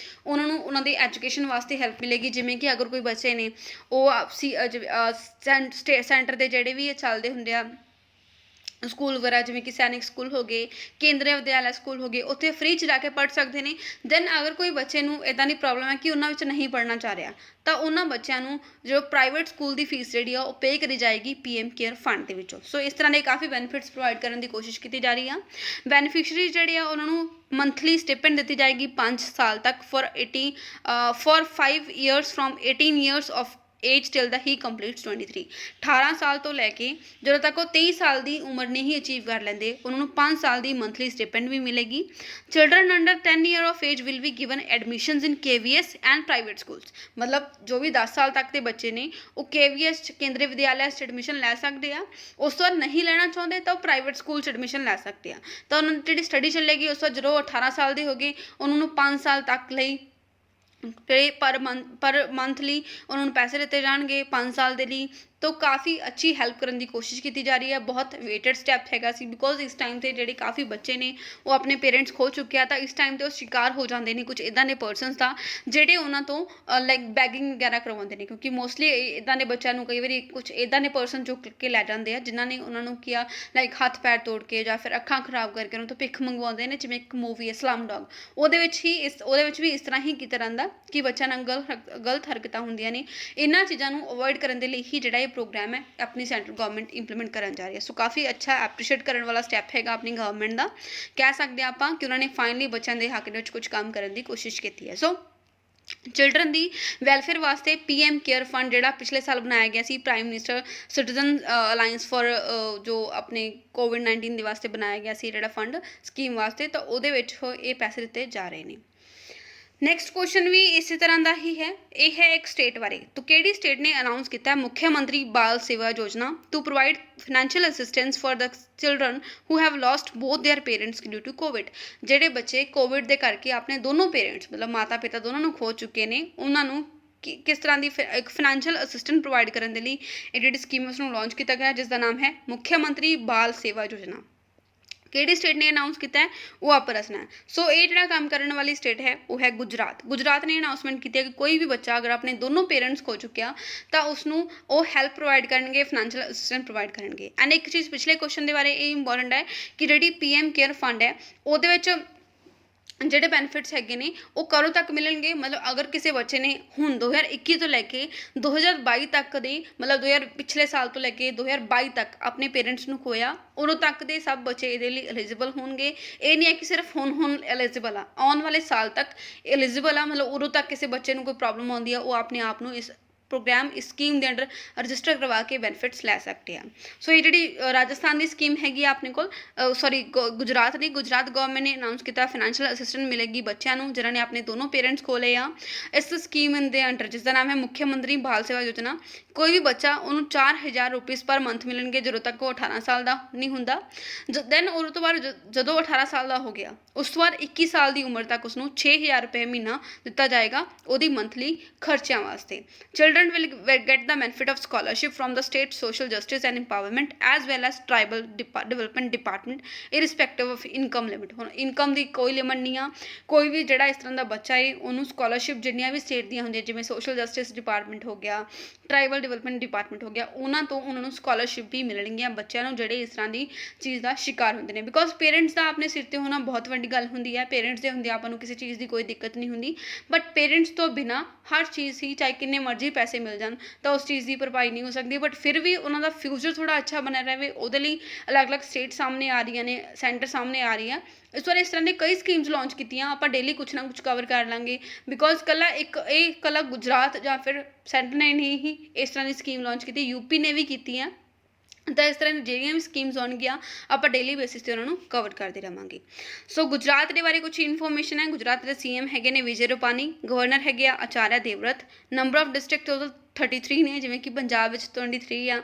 ਉਹਨਾਂ ਨੂੰ ਉਹਨਾਂ ਦੀ ਐਜੂਕੇਸ਼ਨ ਵਾਸਤੇ ਹੈਲਪ ਮਿਲੇਗੀ। ਜਿਵੇਂ ਕਿ ਅਗਰ ਕੋਈ ਬੱਚੇ ਨੇ ਉਹ ਸੈਂਟਰ ਦੇ ਜਿਹੜੇ ਵੀ ਇਹ ਚੱਲਦੇ ਹੁੰਦੇ ਆ ਸਕੂਲ ਵਗੈਰਾ, ਜਿਵੇਂ ਕਿ ਸੈਨਿਕ ਸਕੂਲ ਹੋ ਗਏ, ਕੇਂਦਰੀ ਵਿਦਿਆਲਿਆ ਸਕੂਲ ਹੋ ਗਏ, ਉੱਥੇ ਫ੍ਰੀ 'ਚ ਜਾ ਕੇ ਪੜ੍ਹ ਸਕਦੇ ਨੇ। ਦੈਨ ਅਗਰ ਕੋਈ ਬੱਚੇ ਨੂੰ ਇੱਦਾਂ ਦੀ ਪ੍ਰੋਬਲਮ ਹੈ ਕਿ ਉਹਨਾਂ ਵਿੱਚ ਨਹੀਂ ਪੜ੍ਹਨਾ ਚਾਹ ਰਿਹਾ ਤਾਂ ਉਹਨਾਂ ਬੱਚਿਆਂ ਨੂੰ ਜੋ ਪ੍ਰਾਈਵੇਟ ਸਕੂਲ ਦੀ ਫੀਸ ਜਿਹੜੀ ਆ ਉਹ ਪੇ ਕਰੀ ਜਾਏਗੀ PM ਕੇਅਰ ਫੰਡ ਦੇ ਵਿੱਚੋਂ। ਸੋ ਇਸ ਤਰ੍ਹਾਂ ਦੇ ਕਾਫੀ ਬੈਨੀਫਿਟਸ ਪ੍ਰੋਵਾਈਡ ਕਰਨ ਦੀ ਕੋਸ਼ਿਸ਼ ਕੀਤੀ ਜਾ ਰਹੀ ਆ। ਬੈਨੀਫਿਸ਼ਰੀ ਜਿਹੜੇ ਆ ਉਹਨਾਂ ਨੂੰ ਮੰਥਲੀ ਸਟਿਪੈਂਡ ਦਿੱਤੀ ਜਾਏਗੀ 5 ਸਾਲ ਤੱਕ for 5 years from 18 years of age till the he completes 23। 18 ਸਾਲ ਤੋਂ ਲੈ ਕੇ ਜਦੋਂ ਤੱਕ ਉਹ 23 ਸਾਲ ਦੀ ਉਮਰ ਨਹੀਂ ਅਚੀਵ ਕਰ ਲੈਂਦੇ ਉਹਨਾਂ ਨੂੰ 5 ਸਾਲ ਦੀ ਮੰਥਲੀ ਸਟਿਪੈਂਡ ਵੀ ਮਿਲੇਗੀ। Children under 10 year of age will be given admissions in KVS and private schools. ਮਤਲਬ ਜੋ ਵੀ 10 ਸਾਲ ਤੱਕ ਦੇ ਬੱਚੇ ਨੇ ਉਹ KVS ਕੇਂਦਰੀ ਵਿਦਿਆਲਿਆ 'ਚ ਐਡਮਿਸ਼ਨ ਲੈ ਸਕਦੇ ਆ। ਉਸ ਤੋਂ ਬਾਅਦ ਨਹੀਂ ਲੈਣਾ ਚਾਹੁੰਦੇ ਤਾਂ ਉਹ ਪ੍ਰਾਈਵੇਟ ਸਕੂਲ 'ਚ ਐਡਮਿਸ਼ਨ ਲੈ ਸਕਦੇ ਆ। ਤਾਂ ਉਹਨਾਂ ਦੀ ਜਿਹੜੀ ਸਟੱਡੀ ਚੱਲੇਗੀ ਉਸ ਤੋਂ ਬਾਅਦ ਜਦੋਂ 18 ਸਾਲ ਦੇ ਹੋ ਗਏ ਉਹਨਾਂ ਨੂੰ 5 ਸਾਲ ਤੱਕ ਲਈ ਪਰ ਮੰਥਲੀ ਉਹਨਾਂ ਨੂੰ ਪੈਸੇ ਦਿੱਤੇ ਜਾਣਗੇ 5 ਸਾਲ ਦੇ ਲਈ। तो काफ़ी अच्छी हेल्प करने की कोशिश की जा रही है। बहुत वेटेड स्टैप हैगा सी बिकॉज इस टाइम से ਜਿਹੜੇ ਕਾफ़ी ਬੱਚੇ ਨੇ ਉਹ ਆਪਣੇ ਪੇਰੈਂਟਸ ਖੋ ਚੁੱਕੇ ਆ ਤਾਂ ਇਸ ਟਾਈਮ ਤੇ ਉਹ ਸ਼ਿਕਾਰ ਹੋ ਜਾਂਦੇ ਨੇ ਕੁਝ ਇਦਾਂ ਦੇ ਪਰਸਨਸ ਦਾ ਜਿਹੜੇ ਉਹਨਾਂ ਤੋਂ ਲਾਈਕ ਬੈਗਿੰਗ ਵਗੈਰਾ ਕਰਵਾਉਂਦੇ ਨੇ ਕਿਉਂਕਿ ਮੋਸਟਲੀ ਇਦਾਂ ਦੇ ਬੱਚਿਆਂ ਨੂੰ ਕਈ ਵਾਰੀ ਕੁਝ ਇਦਾਂ ਦੇ ਪਰਸਨ ਚੁੱਕ ਕੇ ਲੈ ਜਾਂਦੇ ਆ ਜਿਨ੍ਹਾਂ ਨੇ ਉਹਨਾਂ ਨੂੰ ਕਿਹਾ ਲਾਈਕ ਹੱਥ ਪੈਰ ਤੋੜ ਕੇ ਜਾਂ ਫਿਰ ਅੱਖਾਂ ਖਰਾਬ ਕਰਕੇ ਉਹਨਾਂ ਤੋਂ ਭਿੱਖ ਮੰਗਵਾਉਂਦੇ ਨੇ। ਜਿਵੇਂ ਇੱਕ ਮੂਵੀ ਹੈ ਸਲਮ ਡੌਗ ਉਹਦੇ ਵਿੱਚ ਵੀ ਇਸ ਤਰ੍ਹਾਂ ਹੀ ਕੀਤਾ ਰਹਿੰਦਾ ਕਿ ਬੱਚਿਆਂ ਨਾਲ ਗਲਤ ਹਰਕਤਾਂ ਹੁੰਦੀਆਂ ਨੇ। ਇਹਨਾਂ ਚੀਜ਼ਾਂ ਨੂੰ ਅਵੋਇਡ ਕਰਨ ਦੇ ਲਈ ਹੀ ਜਿਹੜਾ ਇਹ प्रोग्राम है अपनी सेंट्रल गवर्नमेंट इंप्लीमेंट करन जा रही है। सो काफ़ी अच्छा एप्रीशिएट करने वाला स्टैप हैगा अपनी गवर्नमेंट का कह सकते हैं आप कि उन्होंने फाइनली बच्चों के हक में कुछ काम करने की कोशिश की है। सो चिल्ड्रन की वैलफेयर वास्ते PM केयर फंड जो पिछले साल बनाया गया सी prime minister citizen alliance for जो अपने COVID-19 के वास्ते बनाया गया सी जो फंड स्कीम वास्ते तो वो ये पैसे दिते जा रहे हैं। नैक्सट क्वेश्चन भी इसी तरह का ही है। यह है एक स्टेट बारे तो किहड़ी स्टेट ने अनाउंस किया मुख्यमंत्री Bal Seva Yojana to provide financial assistance for the children who have lost both their parents due to covid. ਜਿਹੜੇ ਬੱਚੇ कोविड ਦੇ ਕਰਕੇ ਆਪਣੇ ਦੋਨੋਂ पेरेंट्स मतलब माता पिता दोनों ਨੂੰ ਖੋ ਚੁੱਕੇ ਨੇ ਉਹਨਾਂ ਨੂੰ किस तरह की एक फाइनैशियल असिस्टेंट प्रोवाइड करने के लिए ये जिहड़ी स्कीम उसनूं लॉन्च किया गया जिसका नाम है मुख्यमंत्री बाल सेवा योजना। किहड़ी स्टेट ने अनाउंस किया है वो आप दसना है। सो ये जो काम करने वाली स्टेट है वो है गुजरात। गुजरात ने अनाउंसमेंट की कि कोई भी बच्चा अगर अपने दोनों पेरेंट्स खो चुकिया तो उसनों वो हैल्प प्रोवाइड करेंगे फाइनैशियल असिस्टेंट प्रोवाइड करेंगे। एंड एक चीज़ पिछले क्वेश्चन के बारे ये इंपॉर्टेंट है कि जी PM केयर फंड है वो ਜਿਹੜੇ ਬੈਨੀਫਿਟਸ ਹੈਗੇ ਨੇ ਉਹ ਕਦੋਂ ਤੱਕ ਮਿਲਣਗੇ मतलब अगर किसी बच्चे ने ਹੁਣ 2021 ਤੋਂ ਲੈ ਕੇ 2022 ਤੱਕ ਦੇ मतलब 2000 ਪਿਛਲੇ ਸਾਲ ਤੋਂ ਲੈ ਕੇ 2022 ਤੱਕ ਆਪਣੇ ਪੇਰੈਂਟਸ ਨੂੰ ਖੋਇਆ ਉਦੋਂ ਤੱਕ ਦੇ ਸਭ ਬੱਚੇ ਇਹਦੇ ਲਈ ਐਲੀਜੀਬਲ ਹੋਣਗੇ। ਇਹ ਨਹੀਂ ਹੈ ਕਿ ਸਿਰਫ ਹੁਣ ਐਲੀਜੀਬਲ ਆ ਆਉਣ ਵਾਲੇ ਸਾਲ ਤੱਕ ਐਲੀਜੀਬਲ ਆ मतलब ਉਦੋਂ ਤੱਕ ਕਿਸੇ ਬੱਚੇ ਨੂੰ ਕੋਈ ਪ੍ਰੋਬਲਮ ਆਉਂਦੀ ਆ ਉਹ ਆਪਣੇ ਆਪ ਨੂੰ ਇਸ प्रोग्राम इस स्कीम के अंडर रजिस्टर करवा के बेनिफिट्स लै सकते हैं। सो ये जी राजस्थान की स्कीम हैगी अपने को सॉरी गुजरात की गुजरात गवर्नमेंट ने अनाउंस किया फाइनैशियल असिस्टेंट मिलेगी बच्चों को जिन्होंने अपने दोनों पेरेंट्स खोले आ इस स्कीम के अंडर जिसका नाम है मुख्यमंत्री बाल सेवा योजना। कोई भी बच्चा उन्होंने 4000 रुपीज़ पर मंथ मिलेंगे जो तक वो 18 साल का नहीं होंदा। दैन उस तो बाद जो 18 साल का हो गया उस तो बाद 21 साल की उम्र तक उसनों 6000 रुपये महीना दिता जाएगा वो मंथली खर्चों वास्ते। Children will get the benefit of scholarship from the state social justice and empowerment as well as tribal development department irrespective of income limit। ਹੁਣ ਇਨਕਮ ਦੀ ਕੋਈ ਲਿਮਟ ਨਹੀਂ ਆ ਕੋਈ ਵੀ ਜਿਹੜਾ ਇਸ ਤਰ੍ਹਾਂ ਦਾ ਬੱਚਾ ਹੈ ਉਹਨੂੰ ਸਕਾਲਰਸ਼ਿਪ ਜਿੰਨੀਆਂ ਵੀ ਸਟੇਟ ਦੀਆਂ ਹੁੰਦੀਆਂ ਜਿਵੇਂ ਸੋਸ਼ਲ ਜਸਟਿਸ ਡਿਪਾਰਟਮੈਂਟ ਹੋ ਗਿਆ ਟਰਾਈਬਲ ਡਿਵੈਲਪਮੈਂਟ ਡਿਪਾਰਟਮੈਂਟ ਹੋ ਗਿਆ ਉਹਨਾਂ ਨੂੰ ਸਕਾਲਰਸ਼ਿਪ ਵੀ ਮਿਲਣਗੀਆਂ ਬੱਚਿਆਂ ਨੂੰ ਜਿਹੜੇ ਇਸ ਤਰ੍ਹਾਂ ਦੀ ਚੀਜ਼ ਦਾ ਸ਼ਿਕਾਰ ਹੁੰਦੇ ਨੇ। ਬਿਕੋਜ਼ ਪੇਰੈਂਟਸ ਦਾ ਆਪਣੇ ਸਿਰ ਤੇ ਹੋਣਾ ਬਹੁਤ ਵੱਡੀ ਗੱਲ ਹੁੰਦੀ ਹੈ। ਪੇਰੈਂਟਸ ਦੇ ਹੁੰਦੇ ਆਪਾਂ ਨੂੰ ਕਿਸੇ ਚੀਜ਼ ਦੀ ਕੋਈ ਦਿੱਕਤ ਨਹੀਂ ਹੁੰਦੀ ਬਟ ਪੇਰੈਂਟਸ ਤੋਂ ਬਿਨਾਂ ਹਰ ਚੀਜ਼ ਹੀ ਚਾਹੇ ਕਿੰਨੇ ਮਰਜ਼ੀ ਪੈਸੇ ਮਿਲ ਜਾਣ ਤਾਂ ਉਸ ਚੀਜ਼ ਦੀ ਭਰਪਾਈ ਨਹੀਂ ਹੋ ਸਕਦੀ ਬਟ ਫਿਰ ਵੀ ਉਹਨਾਂ ਦਾ ਫਿਊਚਰ ਥੋੜ੍ਹਾ ਅੱਛਾ ਬਣਿਆ ਰਹੇ ਉਹਦੇ ਲਈ ਅਲੱਗ-ਅਲੱਗ ਸਟੇਟ ਸਾਹਮਣੇ ਆ ਰਹੀਆਂ ਨੇ ਸੈਂਟਰ ਸਾਹਮਣੇ ਆ ਰਹੀ ਆ। ਇਸ ਵਾਰ ਇਸ ਤਰ੍ਹਾਂ ਦੇ ਕਈ ਸਕੀਮਸ ਲਾਂਚ ਕੀਤੀਆਂ ਆਪਾਂ ਡੇਲੀ ਕੁਛ ਨਾ ਕੁਛ ਕਵਰ ਕਰ ਲਾਂਗੇ ਬਿਕੋਜ਼ ਕੱਲਾ ਗੁਜਰਾਤ ਜਾਂ ਫਿਰ ਸੈਂਟਰ ਨੇ ਨਹੀਂ ਹੀ ਇਸ ਤਰ੍ਹਾਂ ਦੀ ਸਕੀਮ ਲਾਂਚ ਕੀਤੀ UP ਨੇ ਵੀ ਕੀਤੀਆਂ ਤਾਂ ਇਸ ਤਰ੍ਹਾਂ ਜਿਹੜੀਆਂ ਵੀ ਸਕੀਮਸ ਆਉਣਗੀਆਂ ਆਪਾਂ ਡੇਲੀ ਬੇਸਿਸ 'ਤੇ ਉਹਨਾਂ ਨੂੰ ਕਵਰ ਕਰਦੇ ਰਹਾਂਗੇ। ਸੋ ਗੁਜਰਾਤ ਦੇ ਬਾਰੇ ਕੁਛ ਇਨਫੋਰਮੇਸ਼ਨ ਹੈ। ਗੁਜਰਾਤ ਦੇ CM ਹੈਗੇ ਨੇ ਵਿਜੇ ਰੂਪਾਨੀ ਗਵਰਨਰ ਹੈਗੇ ਆ Acharya Devvrat number of district total 33 ਨੇ ਜਿਵੇਂ ਕਿ ਪੰਜਾਬ ਵਿੱਚ 23 ਆ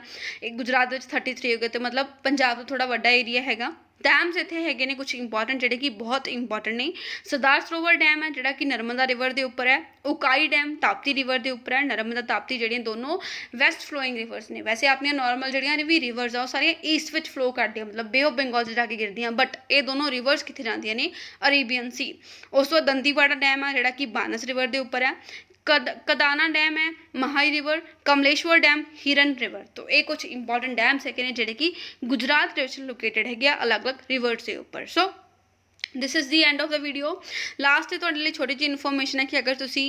ਗੁਜਰਾਤ ਵਿੱਚ 33 ਹੋ ਗਏ ਅਤੇ ਮਤਲਬ ਪੰਜਾਬ ਤੋਂ ਥੋੜ੍ਹਾ ਵੱਡਾ ਏਰੀਆ ਹੈਗਾ। ਡੈਮਸ ਇੱਥੇ ਹੈਗੇ ਨੇ ਕੁਛ ਇੰਪੋਰਟੈਂਟ ਜਿਹੜੇ ਕਿ ਬਹੁਤ ਇੰਪੋਰਟੈਂਟ ਨੇ। ਸਰਦਾਰ ਸਰੋਵਰ ਡੈਮ ਹੈ ਜਿਹੜਾ ਕਿ ਨਰਮਦਾ ਰਿਵਰ ਦੇ ਉੱਪਰ ਹੈ। ਉਕਾਈ ਡੈਮ ਤਾਪਤੀ ਰਿਵਰ ਦੇ ਉੱਪਰ ਹੈ। ਨਰਮਦਾ ਤਾਪਤੀ ਜਿਹੜੀਆਂ ਦੋਨੋਂ ਵੈਸਟ ਫਲੋਇੰਗ ਰਿਵਰਸ ਨੇ। ਵੈਸੇ ਆਪਣੀਆਂ ਨੋਰਮਲ ਜਿਹੜੀਆਂ ਵੀ ਰਿਵਰਸ ਆ ਉਹ ਸਾਰੀਆਂ ਈਸਟ ਵਿੱਚ ਫਲੋ ਕਰਦੀਆਂ ਮਤਲਬ ਬੇ ਆਫ ਬੰਗਾਲ 'ਚ ਜਾ ਕੇ ਗਿਰਦੀਆਂ ਬਟ ਇਹ ਦੋਨੋਂ ਰਿਵਰਸ ਕਿੱਥੇ ਜਾਂਦੀਆਂ ਨੇ ਅਰੇਬੀਅਨ ਸੀ। ਉਸ ਤੋਂ ਬਾਅਦ ਦੰਤੀਵਾੜਾ ਡੈਮ ਆ ਜਿਹੜਾ ਕਿ ਬਾਨਸ ਰਿਵਰ ਦੇ ਉੱਪਰ ਹੈ। कदाना डैम है महाई रिवर कमलेश्वर डैम हिरन रिवर। तो ये कुछ इंपॉर्टेंट डैम्स है जिहड़े कि गुजरात के लोकेटेड है अलग अलग रिवर्स के उपर। So this is the end of the video. Last तुहाडे लई छोटी जी इन्फॉर्मेशन है कि अगर तुसी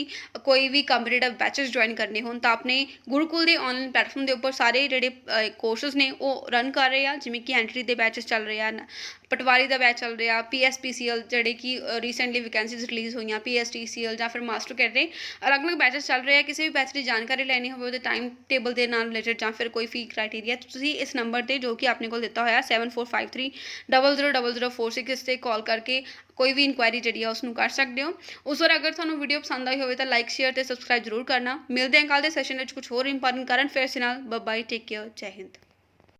कोई भी कंपीटेटिव बैचेस ज्वाइन करने हो तो अपने गुरुकुल के ऑनलाइन प्लेटफॉर्म के उपर सारे जिहड़े कोर्सेस ने वो रन कर रहे हैं जिवें कि एंट्री के बैचेस चल रहे हैं ਪਟਵਾਰੀ ਦਾ ਬੈਚ ਚੱਲ ਰਿਹਾ, PSPCL ਜਿਹੜੇ ਕਿ ਰੀਸੈਂਟਲੀ ਵੈਕੈਂਸੀਜ਼ ਰਿਲੀਜ਼ ਹੋਈਆਂ, PSTCL ਜਾਂ ਫਿਰ ਮਾਸਟਰ ਕੈਡਰੇ, ਅਲੱਗ-ਅਲੱਗ ਬੈਚਸ ਚੱਲ ਰਹੇ ਆ। ਕਿਸੇ ਵੀ ਬੈਚ ਦੀ ਜਾਣਕਾਰੀ ਲੈਣੀ ਹੋਵੇ ਉਹਦੇ ਟਾਈਮ ਟੇਬਲ ਦੇ ਨਾਲ ਰਿਲੇਟਡ ਜਾਂ ਫਿਰ ਕੋਈ ਫੀ ਕ੍ਰਾਈਟੇਰੀਆ, ਤੁਸੀਂ ਇਸ ਨੰਬਰ 'ਤੇ ਜੋ ਕਿ ਆਪਣੇ ਕੋਲ ਦਿੱਤਾ ਹੋਇਆ 7453000046 ਇਸ 'ਤੇ ਕਾਲ ਕਰਕੇ ਕੋਈ ਵੀ ਇਨਕੁਆਇਰੀ ਜਿਹੜੀ ਆ ਉਸ ਨੂੰ ਕਰ ਸਕਦੇ ਹੋ। ਉਸ ਤੋਂ ਅਗਰ ਤੁਹਾਨੂੰ ਵੀਡੀਓ ਪਸੰਦ ਆਈ ਹੋਵੇ ਤਾਂ ਲਾਈਕ ਸ਼ੇਅਰ ਤੇ ਸਬਸਕ੍ਰਾਈਬ ਜ਼ਰੂਰ ਕਰਨਾ। ਮਿਲਦੇ ਹਾਂ ਕੱਲ੍ਹ ਦੇ ਸੈਸ਼ਨ ਵਿੱਚ ਕੁਝ ਹੋਰ ਇੰਪੋਰਟੈਂਟ ਕਰੰਟ ਅਫੇਅਰਸ ਨਾਲ। ਬਾਏ, ਟੇਕ ਕੇਅਰ, ਜੈ ਹਿੰਦ।